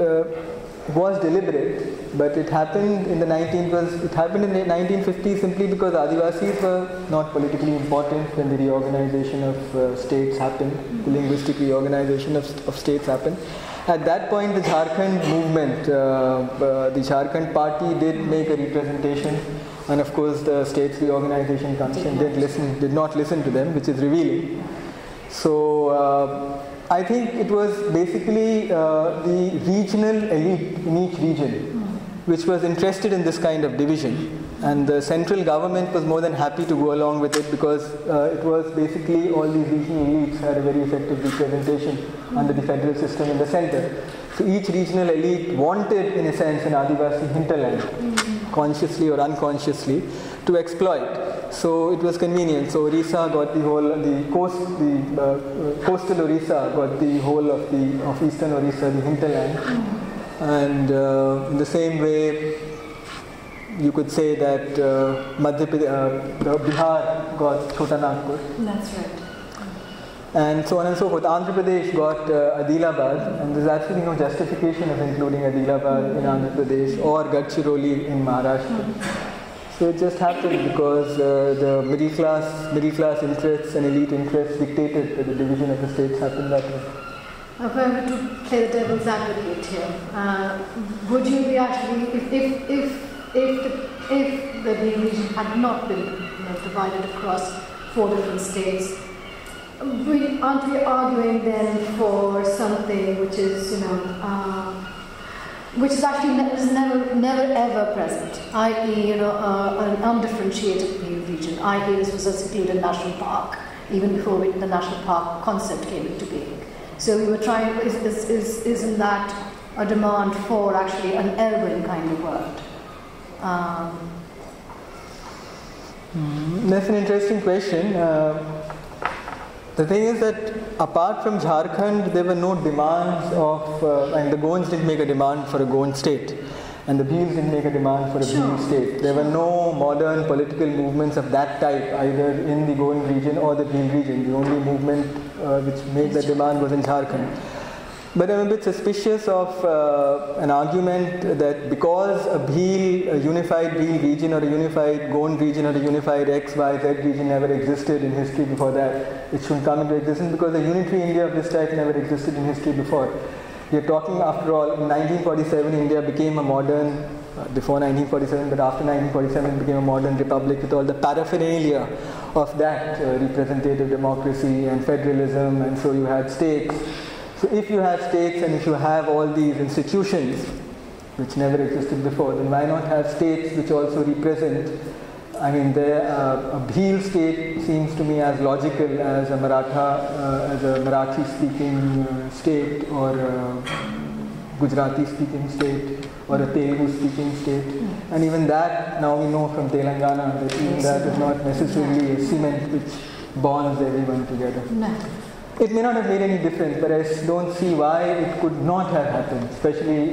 was deliberate, but it happened in the 1950s simply because Adivasis were not politically important when the reorganization of states happened, the linguistic reorganization of states happened. At that point, the Jharkhand movement, the Jharkhand party did make a representation, and of course the states reorganization commission did not listen to them, which is revealing. So I think it was basically the regional elite in each region which was interested in this kind of division, and the central government was more than happy to go along with it because it was basically all these regional elites had a very effective representation under the federal system in the center. So each regional elite wanted, in a sense, an Adivasi hinterland, consciously or unconsciously, to exploit. So it was convenient. So Orissa got the whole, coastal Orissa got the whole of eastern Orissa, the hinterland. And in the same way, you could say that Bihar got Chota Nagpur. That's right. And so on and so forth. Andhra Pradesh got Adilabad, and there's absolutely no justification of including Adilabad in Andhra Pradesh or Gadchiroli in Maharashtra. So it just happened because the middle class interests and elite interests dictated that the division of the states happened that way. If I were to play the devil's advocate here, would you be actually, if the region had not been divided across 4 different states, aren't we arguing then for something which is, which is actually never ever present, i.e., an undifferentiated region, i.e., this was a secluded national park, even before the national park concept came into being. So we were trying, isn't that a demand for actually an Elwin kind of world? That's an interesting question. The thing is that apart from Jharkhand, there were no demands of, and the Gonds didn't make a demand for a Gond state, and the Bhils didn't make a demand for a Bhil state. There were no modern political movements of that type, either in the Gond region or the Bhil region. The only movement which made that demand was in Jharkhand. But I'm a bit suspicious of an argument that because a unified Bhil region or a unified Gond region or a unified X, Y, Z region never existed in history before that, it shouldn't come into existence, because a unitary India of this type never existed in history before. We are talking, after all, in 1947 India became a modern, before 1947, but after 1947 it became a modern republic with all the paraphernalia of that, representative democracy and federalism, and so you had states. So if you have states and if you have all these institutions which never existed before, then why not have states which also represent, a Bhil state seems to me as logical as a Marathi speaking state, or a Gujarati speaking state, or a Telugu speaking state. And even that, now we know from Telangana that even that is not necessarily a cement which bonds everyone together. No. It may not have made any difference, but I don't see why it could not have happened, especially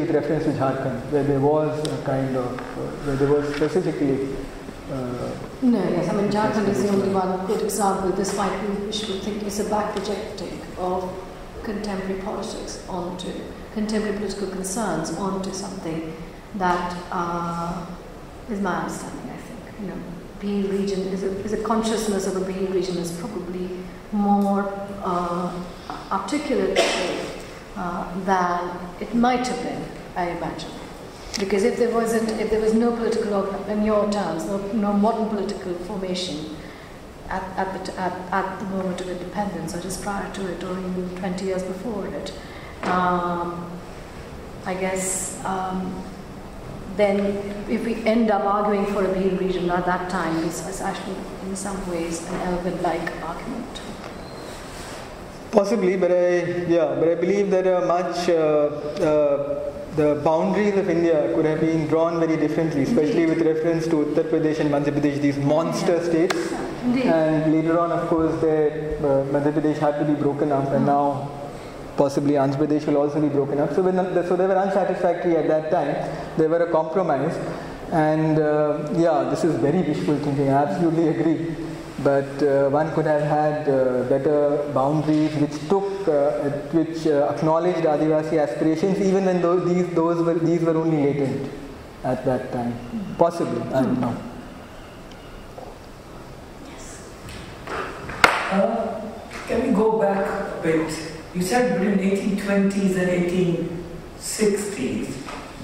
with reference to Jharkhand, where there was a kind of, where there was specifically... Jharkhand is the only one good example. This might be, we should think, is a back projecting of contemporary politics onto, contemporary political concerns onto something that is my understanding, I think. Bhil region is a consciousness of a Bhil region is probably more articulate than it might have been, I imagine. Because if there was no political, in your terms, no modern political formation at the moment of independence, or just prior to it, or even 20 years before it, I guess. Then if we end up arguing for a Bhil region at that time, it's actually in some ways an Elwin-like argument. Possibly, but I believe that the boundaries of India could have been drawn very differently, especially with reference to Uttar Pradesh and Madhya Pradesh, these monster states. Indeed. And later on, of course, Madhya Pradesh had to be broken up, and now possibly Andhra Pradesh will also be broken up. So they were unsatisfactory at that time. They were a compromise. And this is very wishful thinking, I absolutely agree. But one could have had better boundaries which acknowledged Adivasi aspirations, even when these were only latent at that time. Possibly, I don't know. Yes. Can we go back a bit? You said between 1820s and 1860s,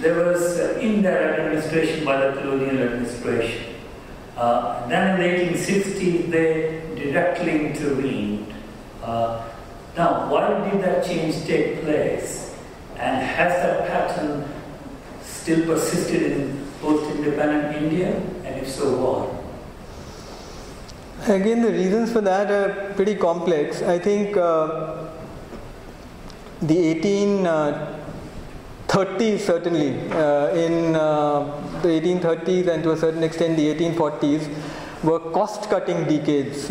there was indirect administration by the colonial administration. Then in the 1860s, they directly intervened. Now, why did that change take place? And has that pattern still persisted in post-independent India? And if so, why? Again, the reasons for that are pretty complex. I think the 1830s certainly, in the 1830s and to a certain extent the 1840s were cost-cutting decades.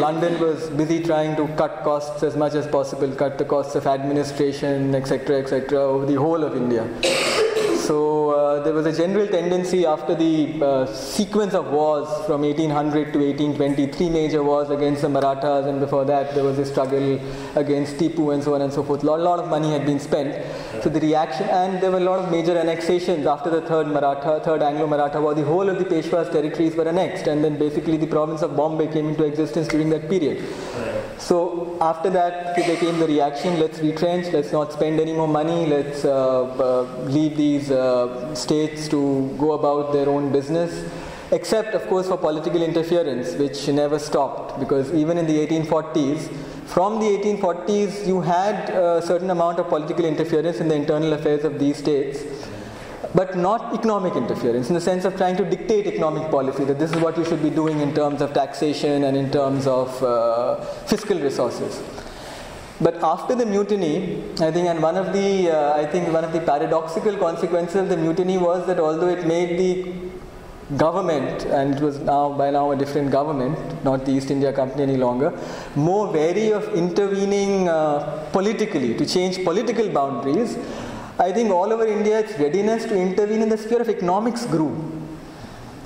London was busy trying to cut costs as much as possible, cut the costs of administration, etc., over the whole of India. So there was a general tendency after the sequence of wars from 1800 to 1820, 3 major wars against the Marathas, and before that there was a struggle against Tipu and so on and so forth. A lot of money had been spent. So the reaction, and there were a lot of major annexations after the third Anglo-Maratha war. The whole of the Peshwa's territories were annexed, and then basically the province of Bombay came into existence during that period. So after that there came the reaction, let's retrench, let's not spend any more money, let's leave these states to go about their own business, except of course for political interference, which never stopped, because even in the 1840s, from the 1840s you had a certain amount of political interference in the internal affairs of these states, but not economic interference in the sense of trying to dictate economic policy, that this is what you should be doing in terms of taxation and in terms of fiscal resources. But after the mutiny, I think, and one of the paradoxical consequences of the mutiny was that although it made the government, and it was by now a different government, not the East India Company any longer, more wary of intervening politically, to change political boundaries, I think all over India its readiness to intervene in the sphere of economics grew.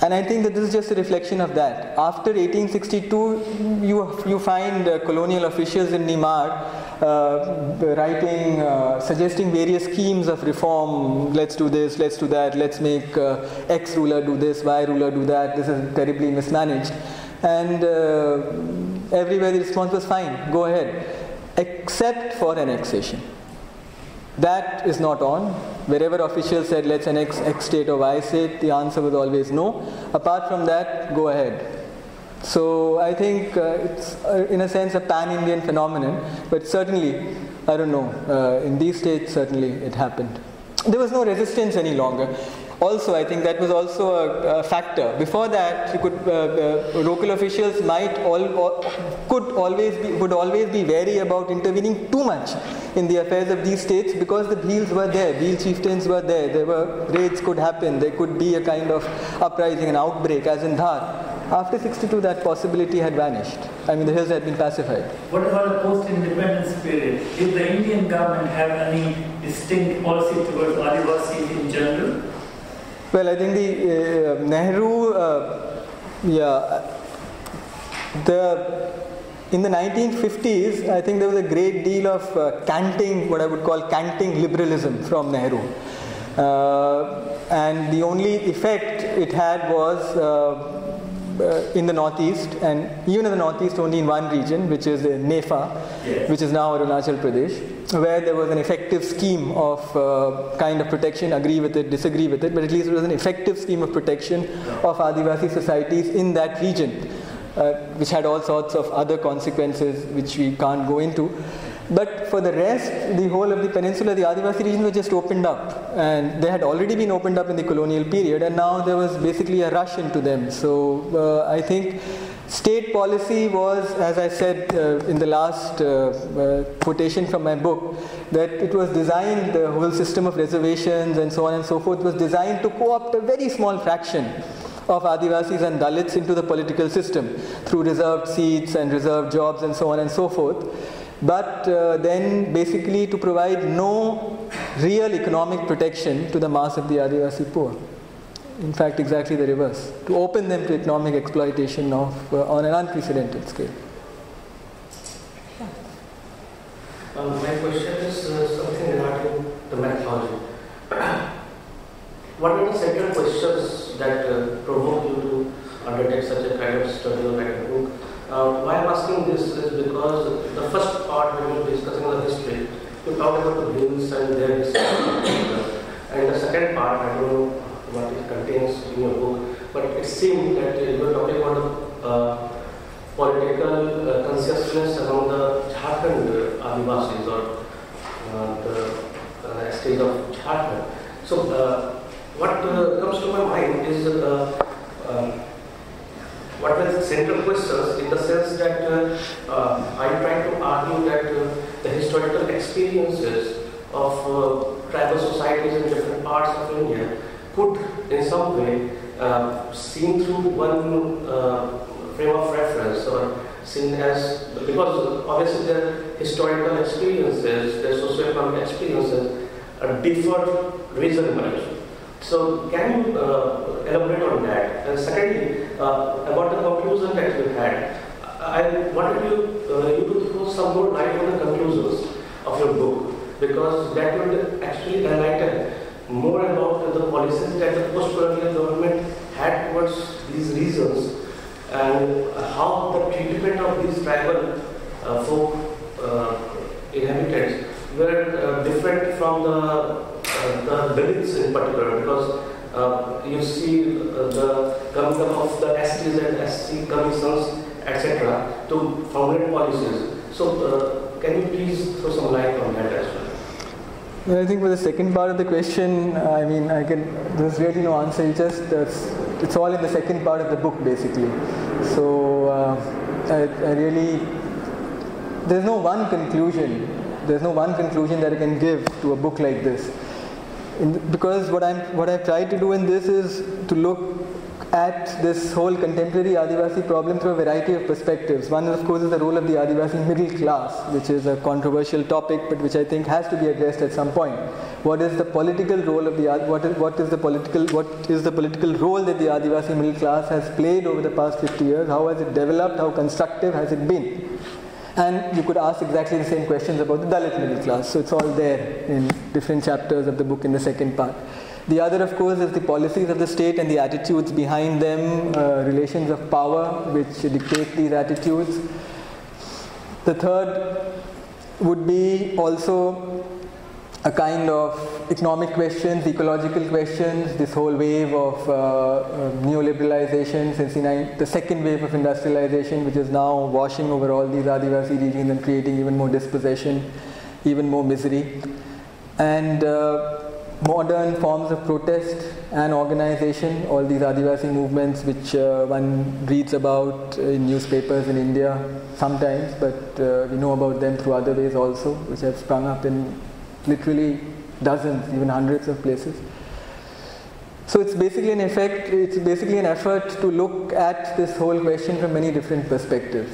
And I think that this is just a reflection of that. After 1862, you find colonial officials in Nimar writing, suggesting various schemes of reform. Let's do this, let's do that, let's make X ruler do this, Y ruler do that. This is terribly mismanaged. And everywhere the response was fine, go ahead, except for annexation. That is not on. Wherever officials said let's annex X state or Y state, the answer was always no. Apart from that, go ahead. So I think it's in a sense a pan-Indian phenomenon, but certainly, I don't know, in these states certainly it happened. There was no resistance any longer. Also, I think that was also a factor. Before that, you could, local officials would always be wary about intervening too much in the affairs of these states, because the Bhils were there, Bhil chieftains were there. There were raids could happen. There could be a kind of uprising, an outbreak, as in Dhar. After 62, that possibility had vanished. I mean, the hills had been pacified. What about the post-independence period? Did the Indian government have any distinct policy towards Adivasis in general? Well, I think the Nehru, in the 1950s, I think there was a great deal of canting, what I would call canting liberalism from Nehru. And the only effect it had was in the northeast, and even in the northeast only in one region, which is Nefa, yes, which is now Arunachal Pradesh, where there was an effective scheme of kind of protection, agree with it, disagree with it, but at least it was an effective scheme of protection of Adivasi societies in that region, which had all sorts of other consequences which we can't go into. But for the rest, the whole of the peninsula, the Adivasi region was just opened up, and they had already been opened up in the colonial period, and now there was basically a rush into them. So I think state policy was, as I said in the last quotation from my book, that it was designed, the whole system of reservations and so on and so forth was designed to co-opt a very small fraction of Adivasis and Dalits into the political system through reserved seats and reserved jobs and so on and so forth. But then basically to provide no real economic protection to the mass of the Adivasi poor. In fact, exactly the reverse. To open them to economic exploitation of on an unprecedented scale. My question is something regarding the methodology. What are the central questions that provoke you to undertake such a kind of study or write a book? Why I'm asking this is because the first part, when you're discussing the history, you talk about the Bhils and their history. And the second part, I don't know what it contains in your book, but it seemed that you were talking about political consciousness among the Jharkhand Adivasis or the state of Jharkhand. So what comes to my mind is what were the central questions, in the sense that I try to argue that the historical experiences of tribal societies in different parts of India could in some way seen through one frame of reference or seen as, because obviously their historical experiences, their socio-economic experiences differ reasonably. So can you elaborate on that? And secondly, about the conclusion that you had, I wanted you to throw some more light on the conclusions of your book, because that would actually enlighten more about the policies that the post-colonial government had towards these regions and how the treatment of these tribal folk inhabitants were different from the Dalits in particular, because you see the coming up of the STs and SC commissions, etc., to formulate policies. So, can you please throw some light on that as well? Well, I think for the second part of the question, there's really no answer. It's all in the second part of the book, basically. So, there's no one conclusion. There's no one conclusion that I can give to a book like this. Because what I've tried to do in this is to look at this whole contemporary Adivasi problem through a variety of perspectives. One, of course, is the role of the Adivasi middle class, which is a controversial topic, but which I think has to be addressed at some point. What is the political role of what is the political role that the Adivasi middle class has played over the past 50 years? How has it developed? How constructive has it been? And you could ask exactly the same questions about the Dalit middle class. So it's all there in different chapters of the book in the second part. The other, of course, is the policies of the state and the attitudes behind them, relations of power which dictate these attitudes. The third would be also a kind of economic questions, ecological questions, this whole wave of neoliberalization since the second wave of industrialization, which is now washing over all these Adivasi regions and creating even more dispossession, even more misery. And modern forms of protest and organization, all these Adivasi movements which one reads about in newspapers in India sometimes, but we know about them through other ways also, which have sprung up in literally dozens, even hundreds of places. So it's basically an effort to look at this whole question from many different perspectives.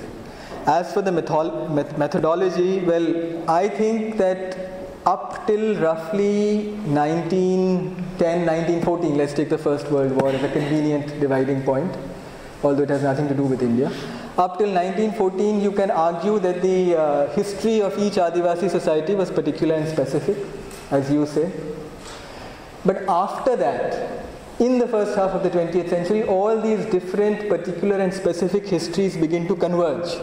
As for the methodology, well, I think that up till roughly 1910, 1914, let's take the First World War as a convenient dividing point, although it has nothing to do with India. Up till 1914, you can argue that the history of each Adivasi society was particular and specific, as you say. But after that, in the first half of the 20th century, all these different particular and specific histories begin to converge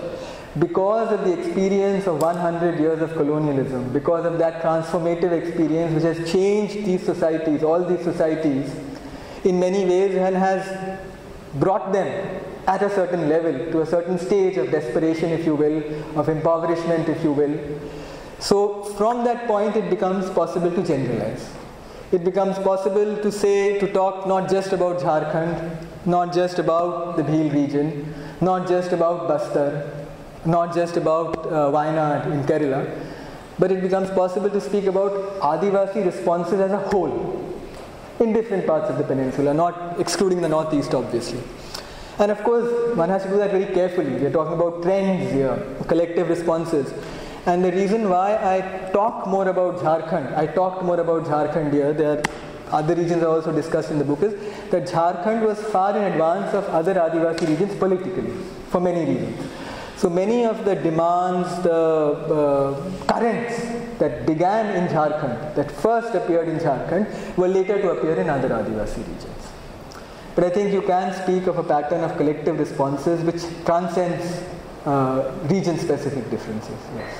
because of the experience of 100 years of colonialism, because of that transformative experience which has changed these societies, all these societies, in many ways, and has brought them at a certain level, to a certain stage of desperation, if you will, of impoverishment, if you will. So from that point it becomes possible to generalize. It becomes possible to say, to talk not just about Jharkhand, not just about the Bhil region, not just about Bastar, not just about Wayanad in Kerala, but it becomes possible to speak about Adivasi responses as a whole in different parts of the peninsula, not excluding the northeast obviously. And of course, one has to do that very carefully. We are talking about trends here, collective responses. And the reason why I talked more about Jharkhand here, there are other regions are also discussed in the book, is that Jharkhand was far in advance of other Adivasi regions politically, for many reasons. So many of the demands, the currents that began in Jharkhand, that first appeared in Jharkhand, were later to appear in other Adivasi regions. But I think you can speak of a pattern of collective responses which transcends region-specific differences. Yes.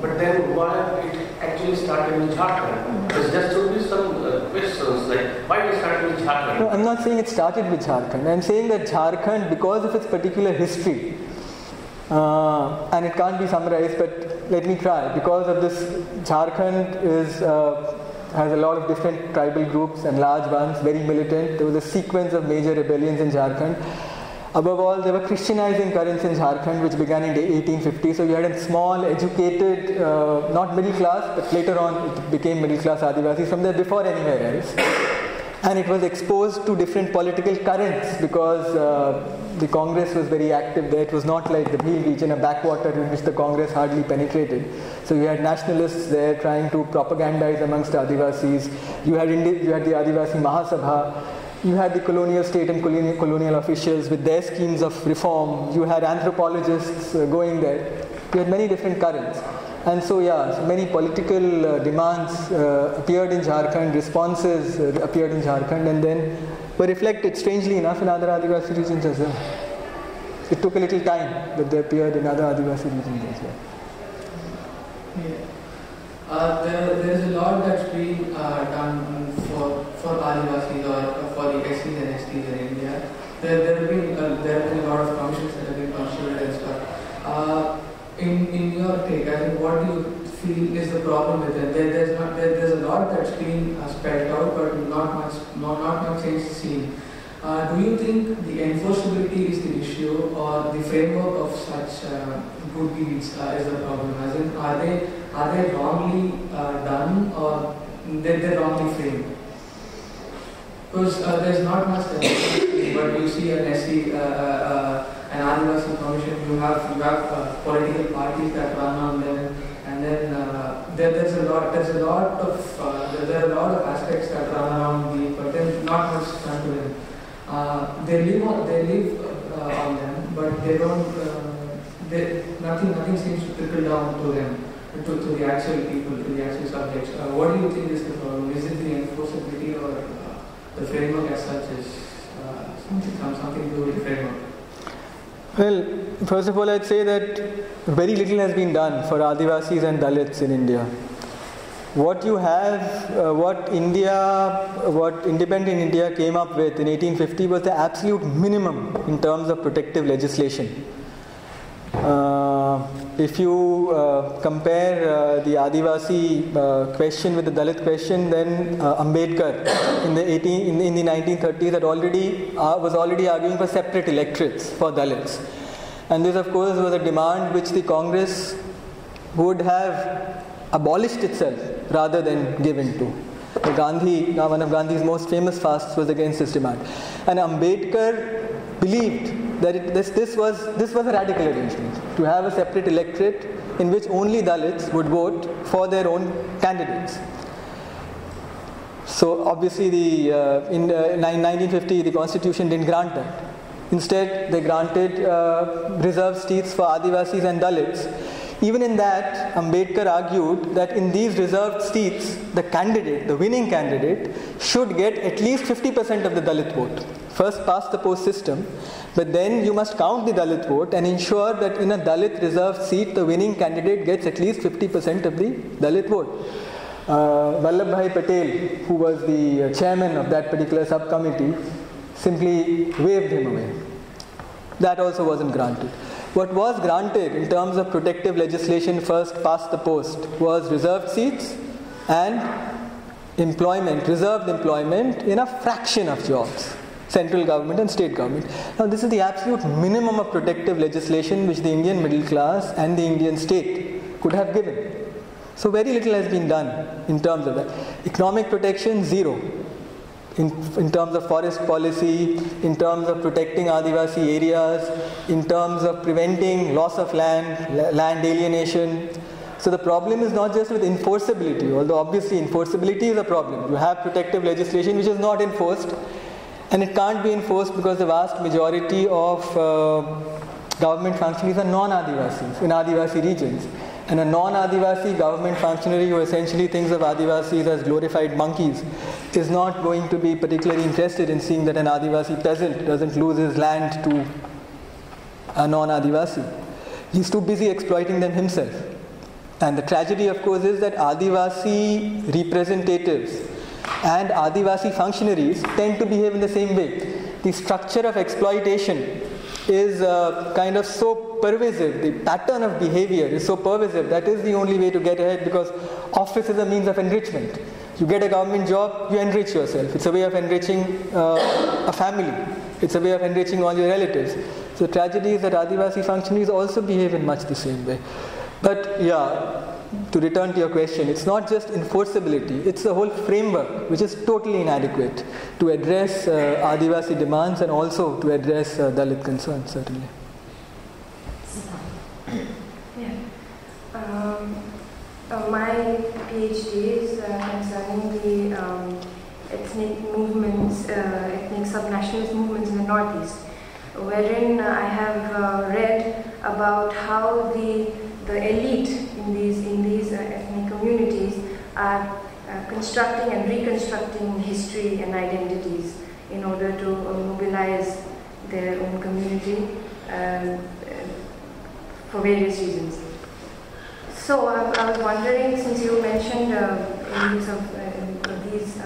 But then why it actually started with Jharkhand? Because there should be some questions like why it started with Jharkhand? No, I'm not saying it started with Jharkhand. I'm saying that Jharkhand, because of its particular history, and it can't be summarized, but let me try. Because of this, Jharkhand has a lot of different tribal groups and large ones, very militant. There was a sequence of major rebellions in Jharkhand. Above all, there were Christianizing currents in Jharkhand which began in the 1850s. So you had a small, educated, not middle class, but later on it became middle class Adivasis from there before anywhere else. And it was exposed to different political currents because the Congress was very active there. It was not like the Bhil region, a backwater in which the Congress hardly penetrated. So you had nationalists there trying to propagandize amongst Adivasis. You had the Adivasi Mahasabha. You had the colonial state and colonial officials with their schemes of reform. You had anthropologists going there. You had many different currents. And so many political demands appeared in Jharkhand, responses appeared in Jharkhand, and then were reflected, strangely enough, in other Adivasi regions as well. It took a little time, but they appeared in other Adivasi regions as well. There is a lot that's been done for Adivasis or for the SCs and STs in India. There have been a lot of commissions that have been constituted and stuff. In your take, I think, what do you feel is the problem with it? There's a lot that's been spelled out, but not much change seen. Do you think the enforceability is the issue, or the framework of such good deeds is the problem? As in, are they wrongly done, or they're wrongly framed? Because there's not much there, but you see an SC, an Adivasi commission, you have political parties that run on them, and then there are a lot of aspects that run around but then not much done to them. They live on them, but they don't. Nothing seems to trickle down to them, to the actual people, to the actual subjects. What do you think is the problem? Is it the enforceability, or the framework as such is something to do with the framework? Well, first of all, I'd say that very little has been done for Adivasis and Dalits in India. What you have, what independent India came up with in 1850 was the absolute minimum in terms of protective legislation. If you compare the Adivasi question with the Dalit question, then Ambedkar in the 1930s was already arguing for separate electorates for Dalits, and this, of course, was a demand which the Congress would have abolished itself rather than given to. Gandhi, one of Gandhi's most famous fasts, was against this demand, and Ambedkar believed that this was a radical arrangement, to have a separate electorate in which only Dalits would vote for their own candidates. So obviously in 1950 the constitution didn't grant that. Instead they granted reserved seats for Adivasis and Dalits. Even in that, Ambedkar argued that in these reserved seats, the winning candidate, should get at least 50% of the Dalit vote. First past the post system, but then you must count the Dalit vote and ensure that in a Dalit reserved seat, the winning candidate gets at least 50% of the Dalit vote. Vallabhbhai Patel, who was the chairman of that particular subcommittee, simply waved him away. That also wasn't granted. What was granted in terms of protective legislation first past the post was reserved seats and reserved employment in a fraction of jobs, central government and state government. Now this is the absolute minimum of protective legislation which the Indian middle class and the Indian state could have given. So very little has been done in terms of that. Economic protection, zero. In terms of forest policy, in terms of protecting Adivasi areas, in terms of preventing loss of land alienation. So the problem is not just with enforceability, although obviously enforceability is a problem. You have protective legislation which is not enforced, and it can't be enforced because the vast majority of government functionaries are non-Adivasis in Adivasi regions. And a non-Adivasi government functionary who essentially thinks of Adivasis as glorified monkeys is not going to be particularly interested in seeing that an Adivasi peasant doesn't lose his land to a non-Adivasi. He's too busy exploiting them himself. And the tragedy, of course, is that Adivasi representatives and Adivasi functionaries tend to behave in the same way. The structure of exploitation is kind of so pervasive, the pattern of behavior is so pervasive, that is the only way to get ahead, because office is a means of enrichment. You get a government job, you enrich yourself. It's a way of enriching a family. It's a way of enriching all your relatives. So tragedy is that Adivasi functionaries also behave in much the same way. But yeah, to return to your question, it's not just enforceability, it's a whole framework which is totally inadequate to address Adivasi demands and also to address Dalit concerns, certainly. My PhD is concerning the ethnic movements, ethnic subnationalist movements in the Northeast, wherein I have read about how the elite in these ethnic communities are constructing and reconstructing history and identities in order to mobilize their own community for various reasons. So I was wondering, since you mentioned these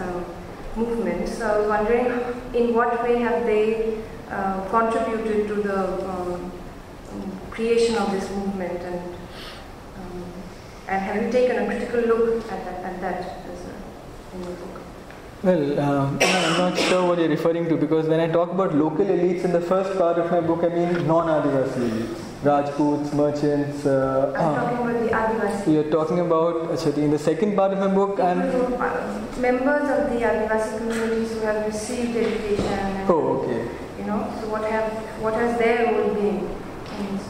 movements, so I was wondering in what way have they contributed to the creation of this movement, and have you taken a critical look at that in your book? Well, I'm not sure what you're referring to, because when I talk about local elites in the first part of my book, I mean non-Adivasi elites. Rajputs, merchants. I'm talking about the Adivasi. You're talking about, in the second part of my book, members of the Adivasi communities who have received education. And, okay. So what has their role been in this?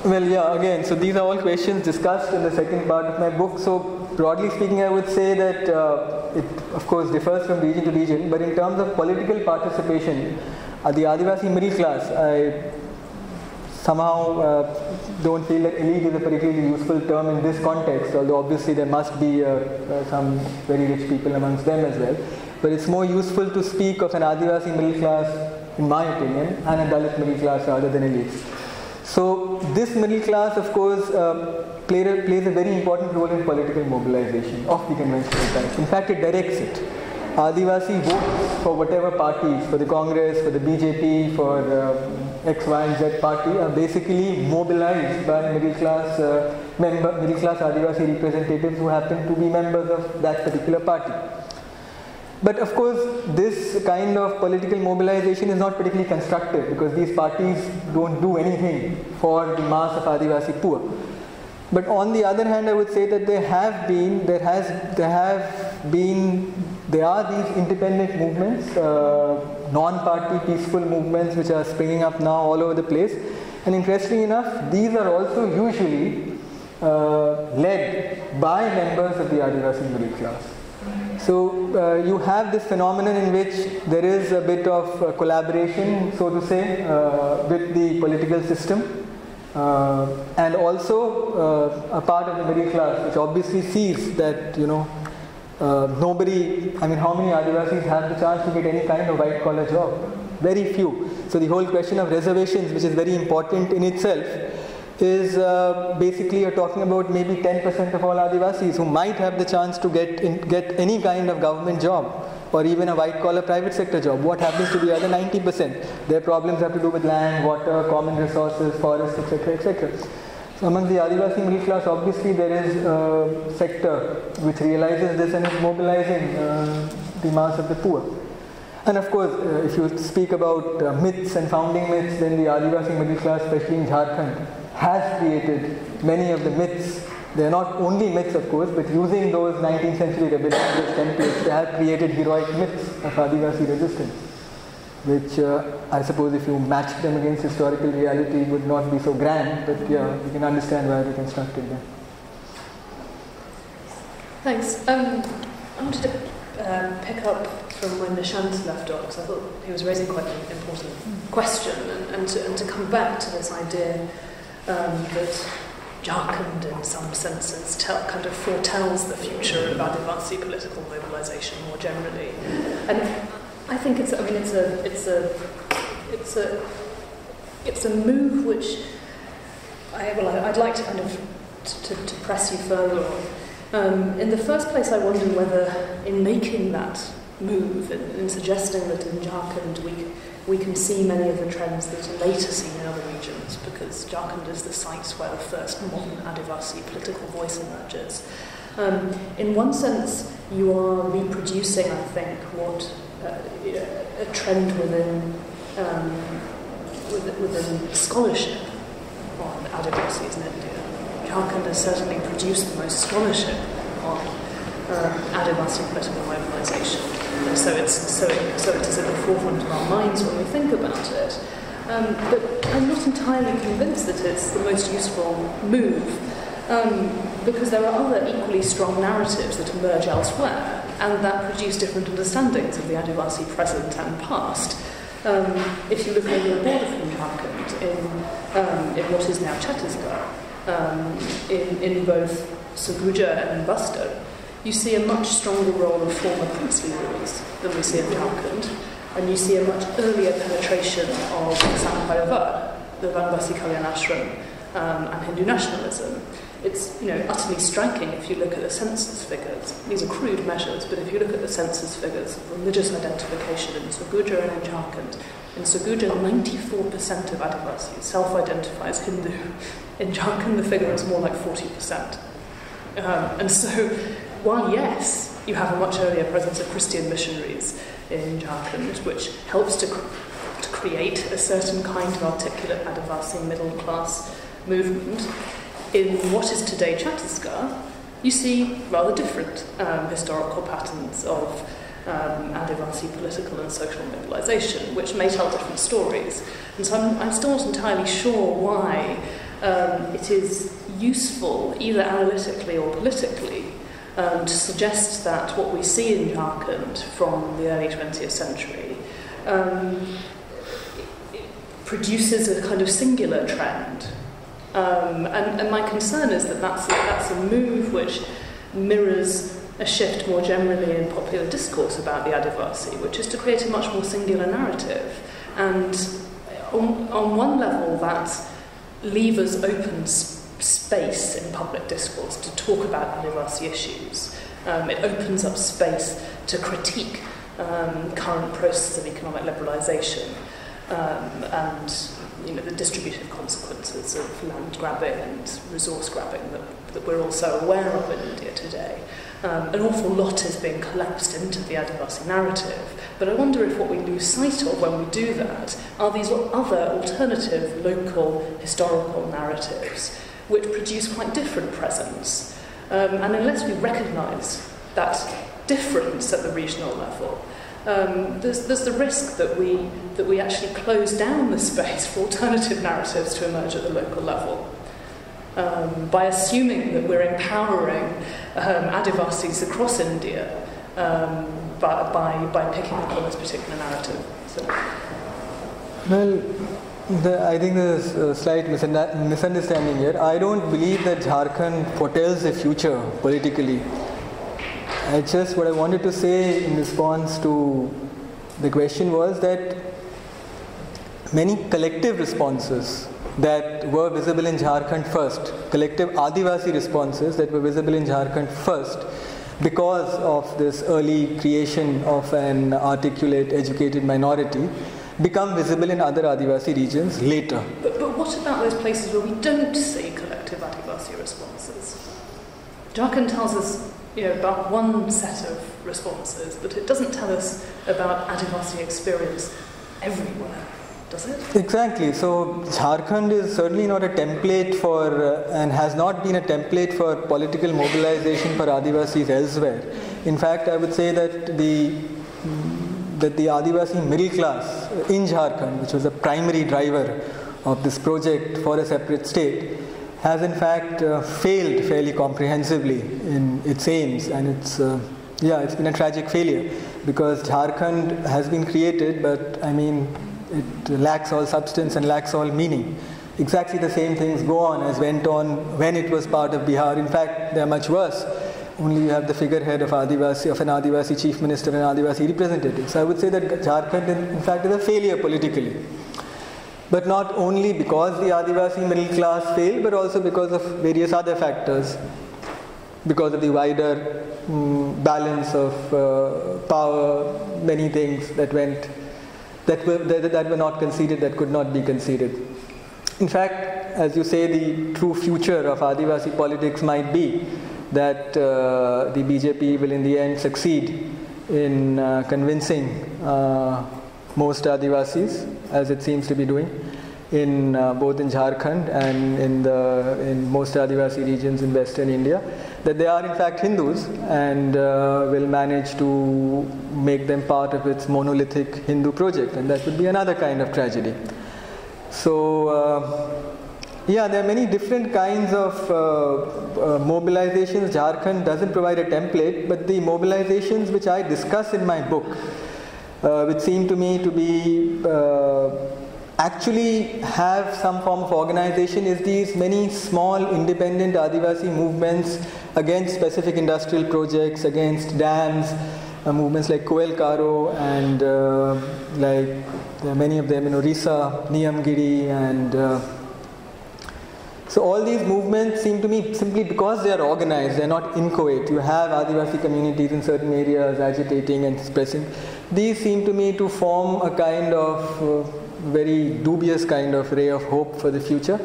Well, yeah, again, so these are all questions discussed in the second part of my book. So, broadly speaking, I would say that it, of course, differs from region to region, but in terms of political participation, the Adivasi middle class, I somehow don't feel that elite is a particularly useful term in this context, although obviously there must be some very rich people amongst them as well. But it's more useful to speak of an Adivasi middle class, in my opinion, and a Dalit middle class rather than elites. So this middle class, of course, plays a very important role in political mobilization of the conventional type. In fact, it directs it. Adivasi votes for whatever parties, for the Congress, for the BJP, for X, Y, and Z party, are basically mobilized by middle class Adivasi representatives who happen to be members of that particular party. But of course, this kind of political mobilization is not particularly constructive, because these parties don't do anything for the mass of Adivasi poor. But on the other hand, I would say that there are these independent movements, non-party peaceful movements which are springing up now all over the place. And interestingly enough, these are also usually led by members of the Adivasi middle class. So you have this phenomenon in which there is a bit of collaboration, so to say, with the political system, and also a part of the middle class which obviously sees that, nobody, how many Adivasis have the chance to get any kind of white collar job? Very few. So the whole question of reservations, which is very important in itself, is basically you're talking about maybe 10% of all Adivasis who might have the chance to get any kind of government job or even a white collar private sector job. What happens to the other 90%? Their problems have to do with land, water, common resources, forests, etc., etc. So among the Adivasi middle class, obviously there is a sector which realizes this and is mobilizing the mass of the poor. And of course, if you speak about myths and founding myths, then the Adivasi middle class, especially in Jharkhand, has created many of the myths. They are not only myths, of course, but using those 19th century rebellion templates, they have created heroic myths of Adivasi resistance, which I suppose if you match them against historical reality would not be so grand, but yeah, you can understand why they constructed them. Thanks. I wanted to pick up from when Nishant left off, because I thought he was raising quite an important question, and to come back to this idea that Jharkhand, in some senses, kind of foretells the future of Adivasi political mobilization more generally, and I think it's a move which I'd like to kind of to press you further on. In the first place, I wonder whether, in making that move, in suggesting that in Jharkhand we can see many of the trends that are later seen in other regions, because Jharkhand is the site where the first modern Adivasi political voice emerges. In one sense, you are reproducing, I think, what a trend within scholarship on Adivasis in India. Jharkhand has certainly produced the most scholarship on Adivasi political mobilization. And so it is at the forefront of our minds when we think about it. But I'm not entirely convinced that it's the most useful move, because there are other equally strong narratives that emerge elsewhere, and that produce different understandings of the Adivasi present and past. If you look over the border from Jharkhand, in what is now Chhattisgarh, in both Sarguja and in Bastar, you see a much stronger role of former princely rulers than we see in Jharkhand, and you see a much earlier penetration of Sangharavar, the Vanvasi Kalyanashram, and Hindu nationalism. It's utterly striking if you look at the census figures. These are crude measures, but if you look at the census figures of religious identification in Sarguja and in Jharkhand, in Sarguja 94% of Adivasis self-identify as Hindu. In Jharkhand the figure is more like 40%. And so, while yes, you have a much earlier presence of Christian missionaries in Jharkhand, which helps to create a certain kind of articulate Adivasi middle-class movement, in what is today Chhattisgarh, you see rather different historical patterns of Adivasi political and social mobilization, which may tell different stories. And so I'm still not entirely sure why it is useful, either analytically or politically, to suggest that what we see in Jharkhand from the early 20th century produces a kind of singular trend. And my concern is that that's a move which mirrors a shift more generally in popular discourse about the Adivasi, which is to create a much more singular narrative. And on one level, that levers open space in public discourse to talk about Adivasi issues. It opens up space to critique current processes of economic liberalisation and the distributive consequences of land grabbing and resource grabbing that we're also aware of in India today. An awful lot is being collapsed into the Adivasi narrative, but I wonder if what we lose sight of when we do that are these other alternative local historical narratives which produce quite different presence. And unless we recognise that difference at the regional level, there's the risk that we actually close down the space for alternative narratives to emerge at the local level. By assuming that we're empowering Adivasis across India by picking up on this particular narrative. So. Well, I think there's a slight misunderstanding here. I don't believe that Jharkhand foretells the future politically. What I wanted to say in response to the question was that many collective responses that were visible in Jharkhand first, collective Adivasi responses that were visible in Jharkhand first, because of this early creation of an articulate, educated minority, become visible in other Adivasi regions later. But what about those places where we don't see collective Adivasi responses? Jharkhand tells us about one set of responses, but it doesn't tell us about Adivasi experience everywhere, does it? Exactly. So Jharkhand is certainly not a template for, and has not been a template for political mobilization for Adivasis elsewhere. In fact, I would say that the Adivasi middle class in Jharkhand, which was a primary driver of this project for a separate state, has in fact failed fairly comprehensively in its aims, and it's been a tragic failure, because Jharkhand has been created, but it lacks all substance and lacks all meaning. Exactly the same things go on as went on when it was part of Bihar. In fact, they are much worse. Only you have the figurehead of an Adivasi chief minister and Adivasi representative. So I would say that Jharkhand in fact is a failure politically. But not only because the Adivasi middle class failed, but also because of various other factors. Because of the wider balance of power, many things that were not conceded, that could not be conceded. In fact, as you say, the true future of Adivasi politics might be that the BJP will in the end succeed in convincing most Adivasis, as it seems to be doing, in both in Jharkhand and in most Adivasi regions in Western India, that they are in fact Hindus and will manage to make them part of its monolithic Hindu project, and that would be another kind of tragedy. So yeah, there are many different kinds of mobilizations. Jharkhand doesn't provide a template, but the mobilizations which I discuss in my book, which seem to me to be actually have some form of organization, is these many small independent Adivasi movements against specific industrial projects, against dams, movements like Koel Karo and like there are many of them in Orissa, Niyamgiri, and so all these movements seem to me, simply because they are organized, they are not inchoate. You have Adivasi communities in certain areas agitating and expressing. These seem to me to form a kind of very dubious kind of ray of hope for the future.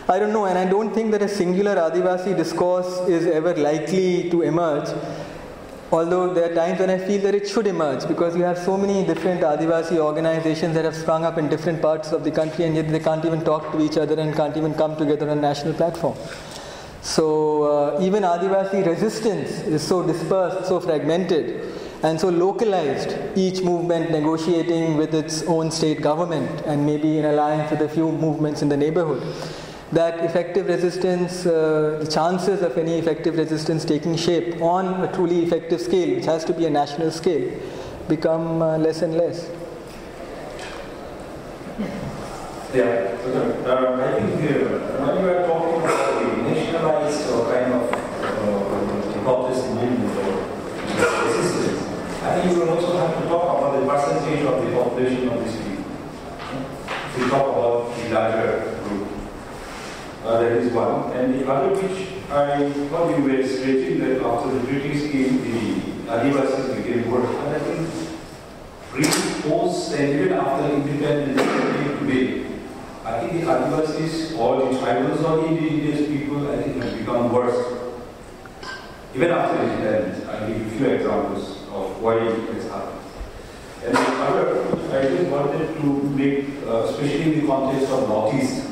I don't know, and I don't think that a singular Adivasi discourse is ever likely to emerge, although there are times when I feel that it should emerge, because you have so many different Adivasi organizations that have sprung up in different parts of the country, and yet they can't even talk to each other and can't even come together on a national platform. So even Adivasi resistance is so dispersed, so fragmented, and so localized, each movement negotiating with its own state government and maybe in alliance with a few movements in the neighborhood, that effective resistance, the chances of any effective resistance taking shape on a truly effective scale, which has to be a national scale, become less and less. Yeah, I think when you are talking about the nationalized or kind of protest movement or resistance, I think you will also have to talk about the percentage of the population of this people. We talk about the larger group. That is one. And the other, which I thought you were stating, that after the British came, the Adivasis became worse. And I think pre-post and even after independence today, I think the Adivasis or the tribals or the indigenous people, I think, have become worse. Even after independence, I'll give you a few examples of why it has happened. And the other, I just wanted to make, especially in the context of Northeast,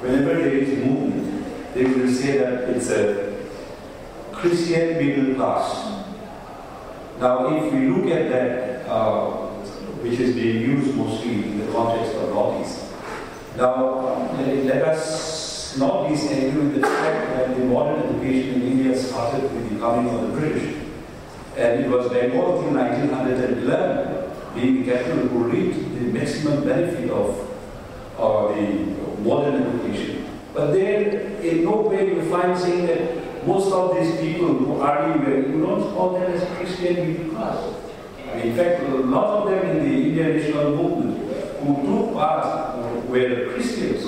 whenever there is movement, they will say that it's a Christian middle class. Now, if we look at that, which is being used mostly in the context of Northeast, now let us not be angry with the fact that the modern education in India started with the coming of the British. And it was Bengal through 1911 being the capital who reaped the maximum benefit of the modern education. But there, in no way you find saying that most of these people who argue, you don't call them as Christian middle class. I mean, in fact, a lot of them in the Indian national movement who took part were Christians.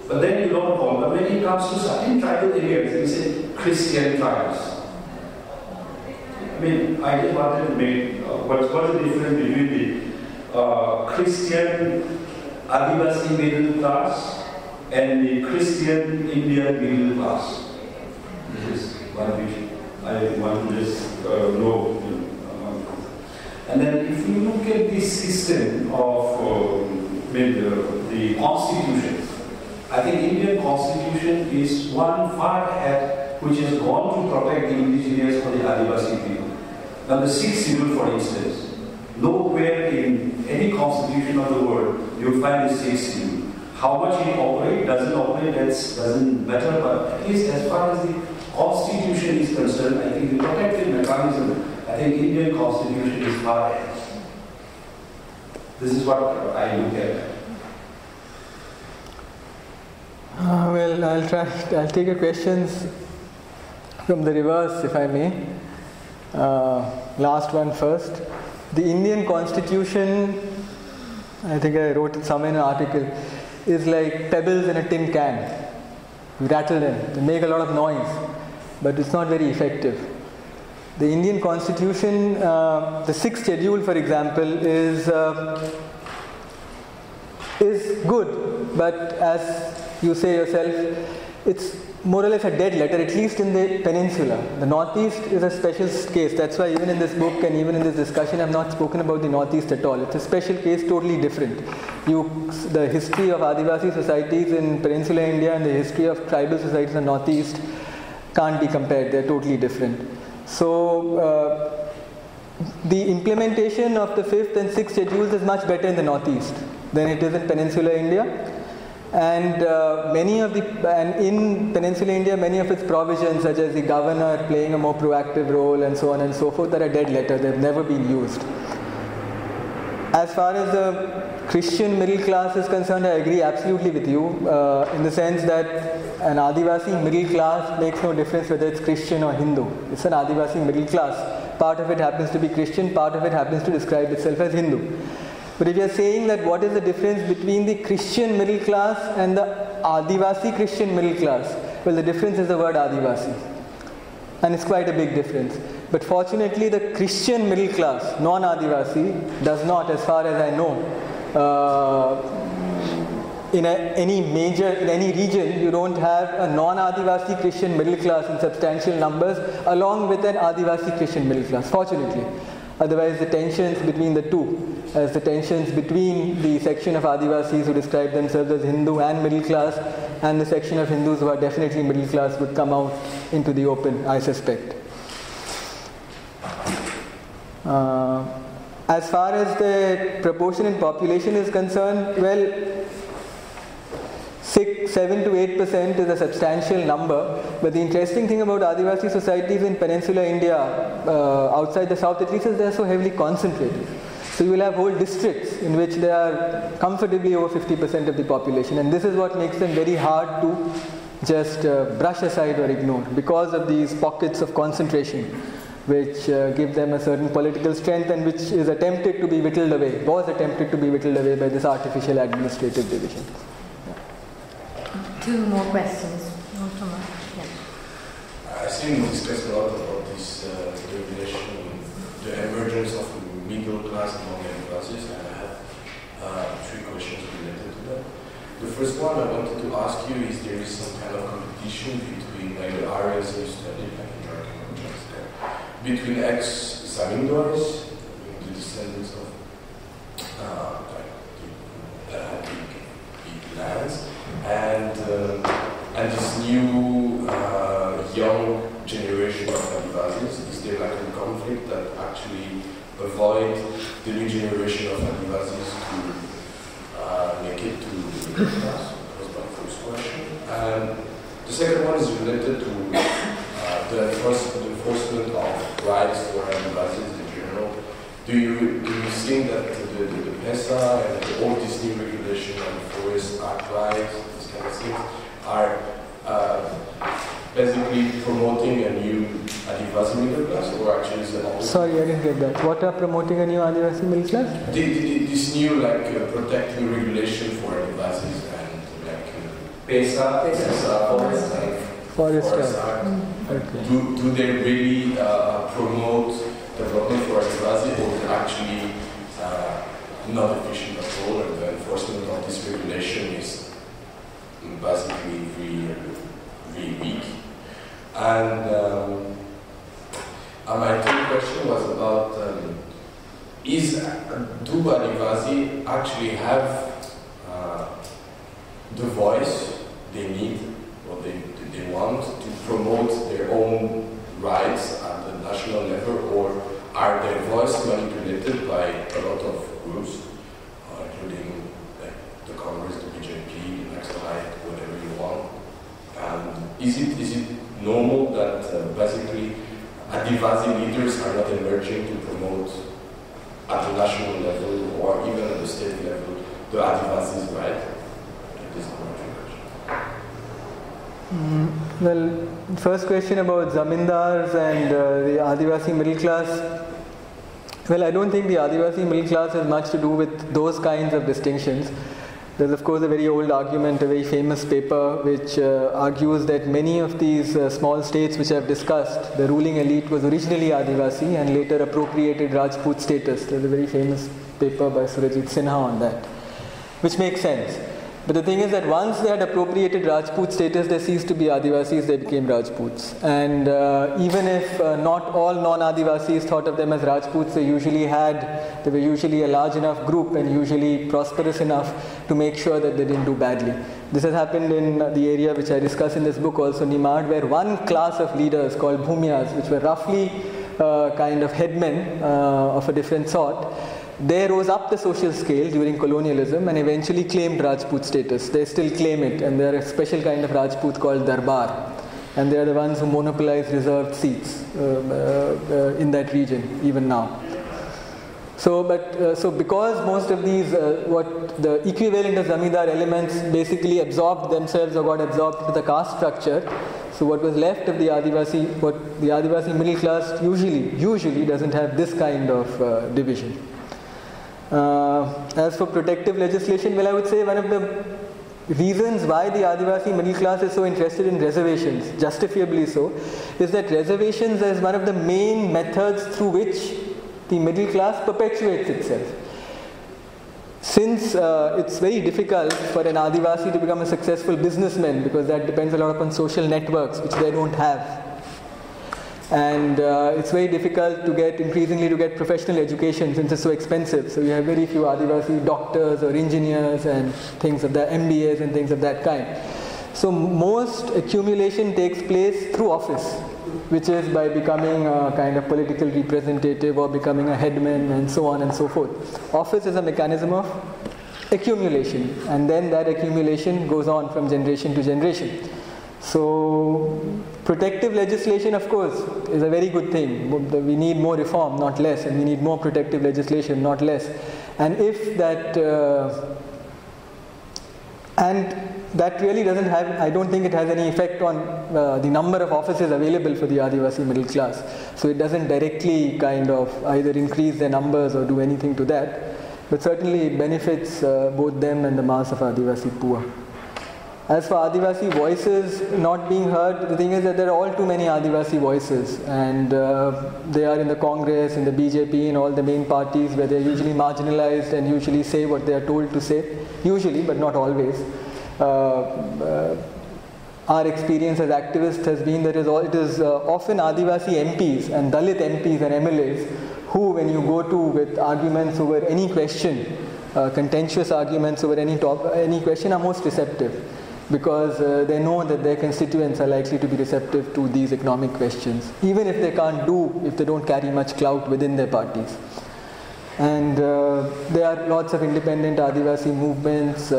But then you don't call them. When it comes to certain tribal areas, you say Christian tribes. I mean, I just wanted to make what's the difference between the Christian Adivasi middle class and the Christian Indian middle class. This is one which I want to just know. And then if you look at this system of the constitution, I think Indian constitution is one far ahead which has gone to protect the indigenous or the Adivasi people. Now the 6th schedule, for instance, nowhere in any constitution of the world you find the 6th schedule. How much it operates, doesn't operate, that doesn't matter, but at least as far as the constitution is concerned, I think the protective mechanism, I think Indian constitution is far ahead. This is what I look at. Well, I'll take your questions from the reverse, if I may. Last one first. The Indian constitution, I think I wrote it somewhere in an article, is like pebbles in a tin can. You rattle them, they make a lot of noise, but it's not very effective. The Indian constitution, the 6th schedule, for example, is good, but as you say yourself, it's more or less a dead letter, at least in the peninsula. The Northeast is a special case. That's why even in this book and even in this discussion, I've not spoken about the Northeast at all. It's a special case, totally different. The history of Adivasi societies in Peninsular India and the history of tribal societies in the Northeast can't be compared. They're totally different. So, the implementation of the 5th and 6th schedules is much better in the Northeast than it is in Peninsular India. And in Peninsular India, many of its provisions, such as the governor playing a more proactive role and so on and so forth, are a dead letter. They've never been used. As far as the Christian middle class is concerned, I agree absolutely with you in the sense that an Adivasi middle class makes no difference whether it's Christian or Hindu. It's an Adivasi middle class. Part of it happens to be Christian, part of it happens to describe itself as Hindu. But if you are saying that what is the difference between the Christian middle class and the Adivasi Christian middle class, well, the difference is the word Adivasi. And it's quite a big difference. But fortunately, the Christian middle class, non-Adivasi, does not, as far as I know, in any region, you don't have a non-Adivasi Christian middle class in substantial numbers along with an Adivasi Christian middle class, fortunately. Otherwise, the tensions between the two, as the tensions between the section of Adivasis who describe themselves as Hindu and middle class and the section of Hindus who are definitely middle class would come out into the open, I suspect. As far as the proportion in population is concerned, well, 7 to 8% is a substantial number, but the interesting thing about Adivasi societies in Peninsular India, outside the south at least, is they are so heavily concentrated. So you will have whole districts in which they are comfortably over 50% of the population, and this is what makes them very hard to just brush aside or ignore, because of these pockets of concentration which give them a certain political strength and which is attempted to be whittled away, was attempted to be whittled away by this artificial administrative division. Two more questions. I think we discussed a lot about this regulation, the emergence of the middle class among Adivasis, and I have 3 questions related to that. The first one I wanted to ask you is there is some kind of competition between the areas you studied, like in American between ex-zamindars, the descendants of big lands, and this new young generation of Adivasis. Is there like a conflict that actually avoid the new generation of Adivasis to make it to the middle class? That was my first question. And the second one is related to the enforcement of rights for Adivasis in general. Do you think that the PESA and all these new regulations on forest act rights, these kind of things, are basically promoting a new Adivasi middle class, or actually is the opposite? Sorry, I didn't get that. What are promoting a new Adivasi middle class? This new protecting regulation for Adivasis and PESA, Forest Act. Okay. Do they really promote development for Adivasi, or is it actually not efficient at all, and the enforcement of this regulation is basically really weak? And my third question was about do Adivasi actually have the voice they need, or they want to promote their own rights at the national level, or are their voice manipulated by a lot of groups, including the Congress, the BJP, the Next Right, whatever you want? And is it normal that basically Adivasi leaders are not emerging to promote at the national level or even at the state level the Adivasis' right? This is my question. Well, first question about zamindars and the Adivasi middle class. Well, I don't think the Adivasi middle class has much to do with those kinds of distinctions. There's of course a very old argument, a very famous paper, which argues that many of these small states which I've discussed, the ruling elite was originally Adivasi and later appropriated Rajput status. There's a very famous paper by Surajit Sinha on that, which makes sense. But the thing is that once they had appropriated Rajput status, they ceased to be Adivasis, they became Rajputs. And even if not all non-Adivasis thought of them as Rajputs, they were usually a large enough group and usually prosperous enough to make sure that they didn't do badly. This has happened in the area which I discuss in this book also, Nimad, where one class of leaders called Bhumyas, which were roughly kind of headmen of a different sort, they rose up the social scale during colonialism and eventually claimed Rajput status. They still claim it, and they are a special kind of Rajput called Darbar, and they are the ones who monopolize reserved seats in that region even now. So because most of these, what the equivalent of Zamindar elements basically absorbed themselves or got absorbed into the caste structure, so what was left of the Adivasi, what the Adivasi middle class usually doesn't have this kind of division. As for protective legislation, well, I would say one of the reasons why the Adivasi middle class is so interested in reservations, justifiably so, is that reservations is one of the main methods through which the middle class perpetuates itself. Since it's very difficult for an Adivasi to become a successful businessman, because that depends a lot upon social networks which they don't have. And it's very difficult increasingly to get professional education since it's so expensive. So you have very few Adivasi doctors or engineers and things of that, MBAs and things of that kind. So most accumulation takes place through office, which is by becoming a kind of political representative or becoming a headman and so on and so forth. Office is a mechanism of accumulation, and then that accumulation goes on from generation to generation. So protective legislation, of course, is a very good thing. We need more reform, not less, and we need more protective legislation, not less. And if that that really doesn't have, I don't think it has any effect on the number of offices available for the Adivasi middle class. So it doesn't directly kind of either increase their numbers or do anything to that, but certainly it benefits both them and the mass of Adivasi poor. As for Adivasi voices not being heard, the thing is that there are all too many Adivasi voices, and they are in the Congress, in the BJP, in all the main parties where they are usually marginalized and usually say what they are told to say, usually but not always. Our experience as activists has been that it is often Adivasi MPs and Dalit MPs and MLAs who, when you go to with arguments over any question, contentious arguments over any question, are most receptive, because they know that their constituents are likely to be receptive to these economic questions, even if they don't carry much clout within their parties. And there are lots of independent Adivasi movements,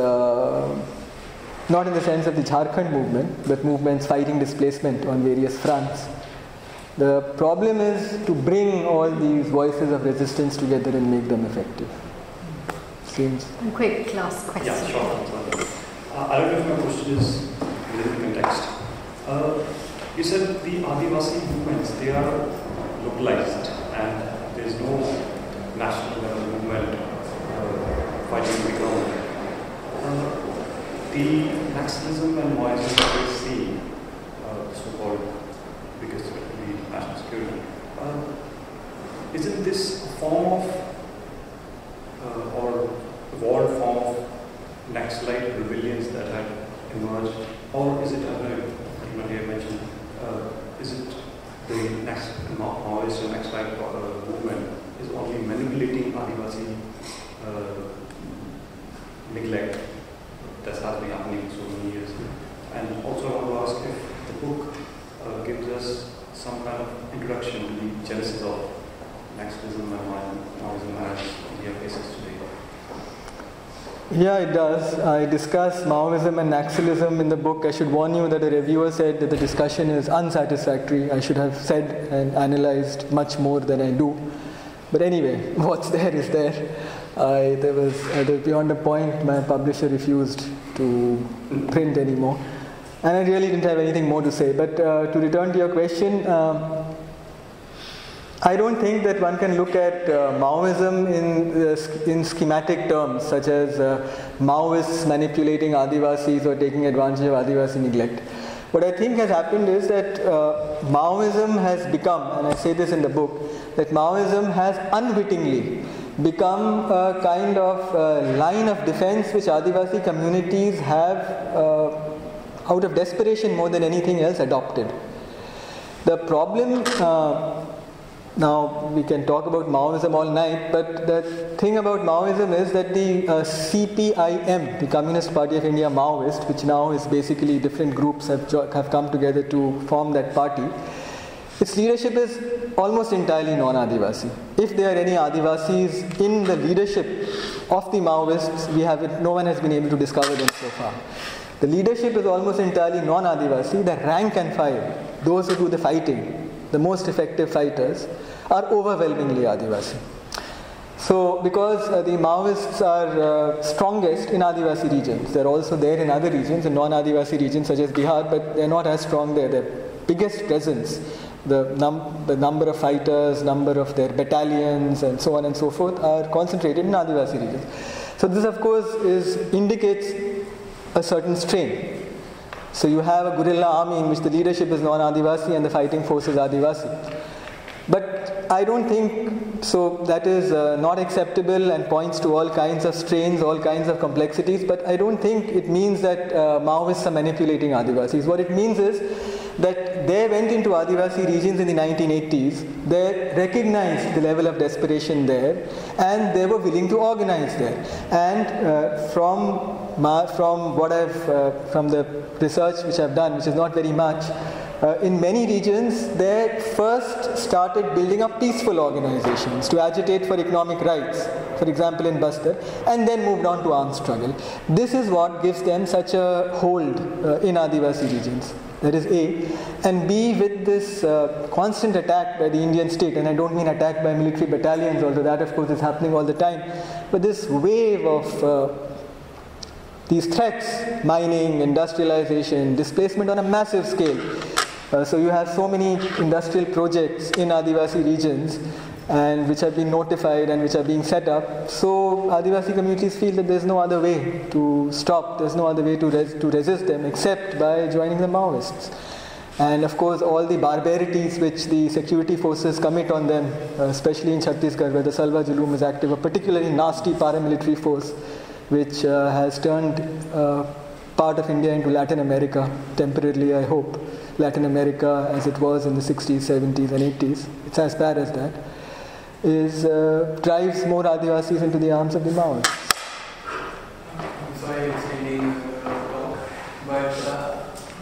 not in the sense of the Jharkhand movement, but movements fighting displacement on various fronts. The problem is to bring all these voices of resistance together and make them effective. Seems. Quick last question. Yeah, sure. I don't know if my question is within the context. You said the Adivasi movements, they are localized and there is no national level movement fighting the ground. The nationalism and Maoism that we see, so-called because of the national security, isn't this a form of or evolved form of Naxalite rebellions that had emerged, or is it, as I mentioned, is it the Maoist and Naxalite movement is only manipulating Adivasi neglect that has been happening for so many years? And also I want to ask if the book gives us some kind of introduction to the genesis of Naxalism and Maoism as India faces today. Yeah, it does. I discuss Maoism and Naxalism in the book. I should warn you that a reviewer said that the discussion is unsatisfactory. I should have said and analyzed much more than I do. But anyway, what's there is there. There was beyond a point my publisher refused to print anymore. And I really didn't have anything more to say. But to return to your question, I don't think that one can look at Maoism in schematic terms, such as Maoists manipulating Adivasis or taking advantage of Adivasi neglect. What I think has happened is that Maoism has become, and I say this in the book, that Maoism has unwittingly become a kind of line of defense which Adivasi communities have, out of desperation more than anything else, adopted. The problem, now we can talk about Maoism all night, but the thing about Maoism is that the CPIM, the Communist Party of India Maoist, which now is basically different groups have come together to form that party, its leadership is almost entirely non-Adivasi. If there are any Adivasis in the leadership of the Maoists, no one has been able to discover them so far. The leadership is almost entirely non-Adivasi. The rank and file, those who do the fighting, the most effective fighters, are overwhelmingly Adivasi. So, because the Maoists are strongest in Adivasi regions, they're also there in other regions, in non-Adivasi regions such as Bihar, but they're not as strong there. Their biggest presence, the number of fighters, number of their battalions, and so on and so forth, are concentrated in Adivasi regions. So this, of course, indicates a certain strain. So you have a guerrilla army in which the leadership is non-Adivasi and the fighting force is Adivasi. But I don't think so. That is not acceptable and points to all kinds of strains, all kinds of complexities. But I don't think it means that Maoists are manipulating Adivasis. What it means is that they went into Adivasi regions in the 1980s, they recognized the level of desperation there, and they were willing to organize there. And from the research which I've done, which is not very much, in many regions they first started building up peaceful organizations to agitate for economic rights, for example in Bastar, and then moved on to armed struggle. This is what gives them such a hold in Adivasi regions. That is A. And B, with this constant attack by the Indian state, and I don't mean attack by military battalions, although that of course is happening all the time, but this wave of these threats, mining, industrialization, displacement on a massive scale. So you have so many industrial projects in Adivasi regions and which have been notified and which are being set up. So Adivasi communities feel that there's no other way to stop, there's no other way to resist them except by joining the Maoists. And of course all the barbarities which the security forces commit on them, especially in Chhattisgarh where the Salwa Julum is active, a particularly nasty paramilitary force which has turned part of India into Latin America, temporarily I hope, Latin America as it was in the 60s, 70s and 80s, it's as bad as that, drives more Adivasis into the arms of the Maoists. I'm sorry extending the talk, but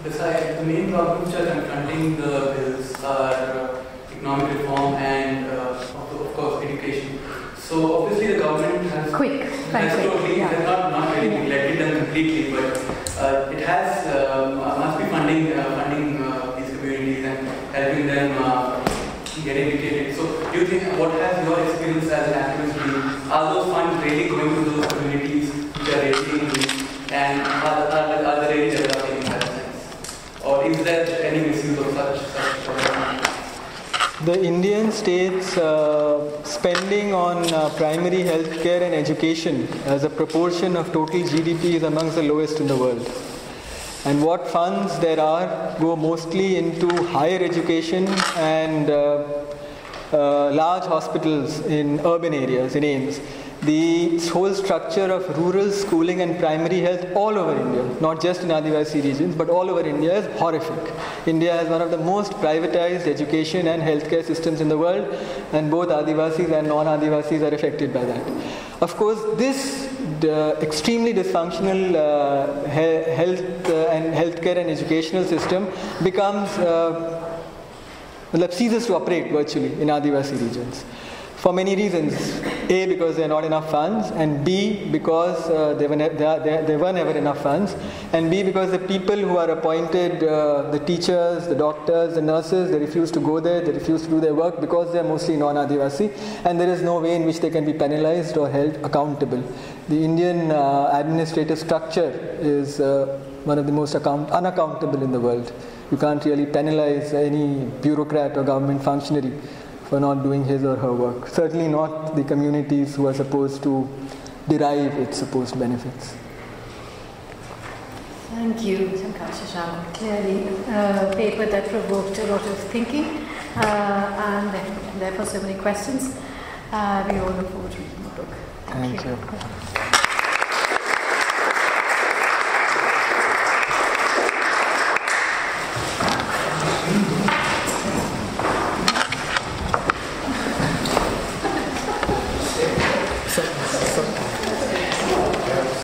besides the main problems which are confronting the bills are economic reform and of course education. So obviously the government has totally, has not really neglected them completely, but it has must be funding these communities and helping them get educated. So do you think, what has your experience as an activist been? Are those funds really going to those communities which are really in need, and are they really developing in that sense? Or is there any misuse of such programs? The Indian state's spending on primary health care and education as a proportion of total GDP is amongst the lowest in the world. And what funds there are go mostly into higher education and large hospitals in urban areas, in AIIMS. The whole structure of rural schooling and primary health all over India, not just in Adivasi regions, but all over India is horrific. India has one of the most privatized education and healthcare systems in the world, and both Adivasis and non-Adivasis are affected by that. Of course, this extremely dysfunctional healthcare and educational system becomes ceases to operate virtually in Adivasi regions. For many reasons. A, because there are not enough funds, and B, because there were never enough funds, and B, because the people who are appointed, the teachers, the doctors, the nurses, they refuse to go there, they refuse to do their work because they are mostly non-Adivasi, and there is no way in which they can be penalized or held accountable. The Indian administrative structure is one of the most unaccountable in the world. You can't really penalize any bureaucrat or government functionary for not doing his or her work. Certainly not the communities who are supposed to derive its supposed benefits. Thank you, Shashank. Clearly a paper that provoked a lot of thinking and therefore so many questions. We all look forward to reading the book. Thank you.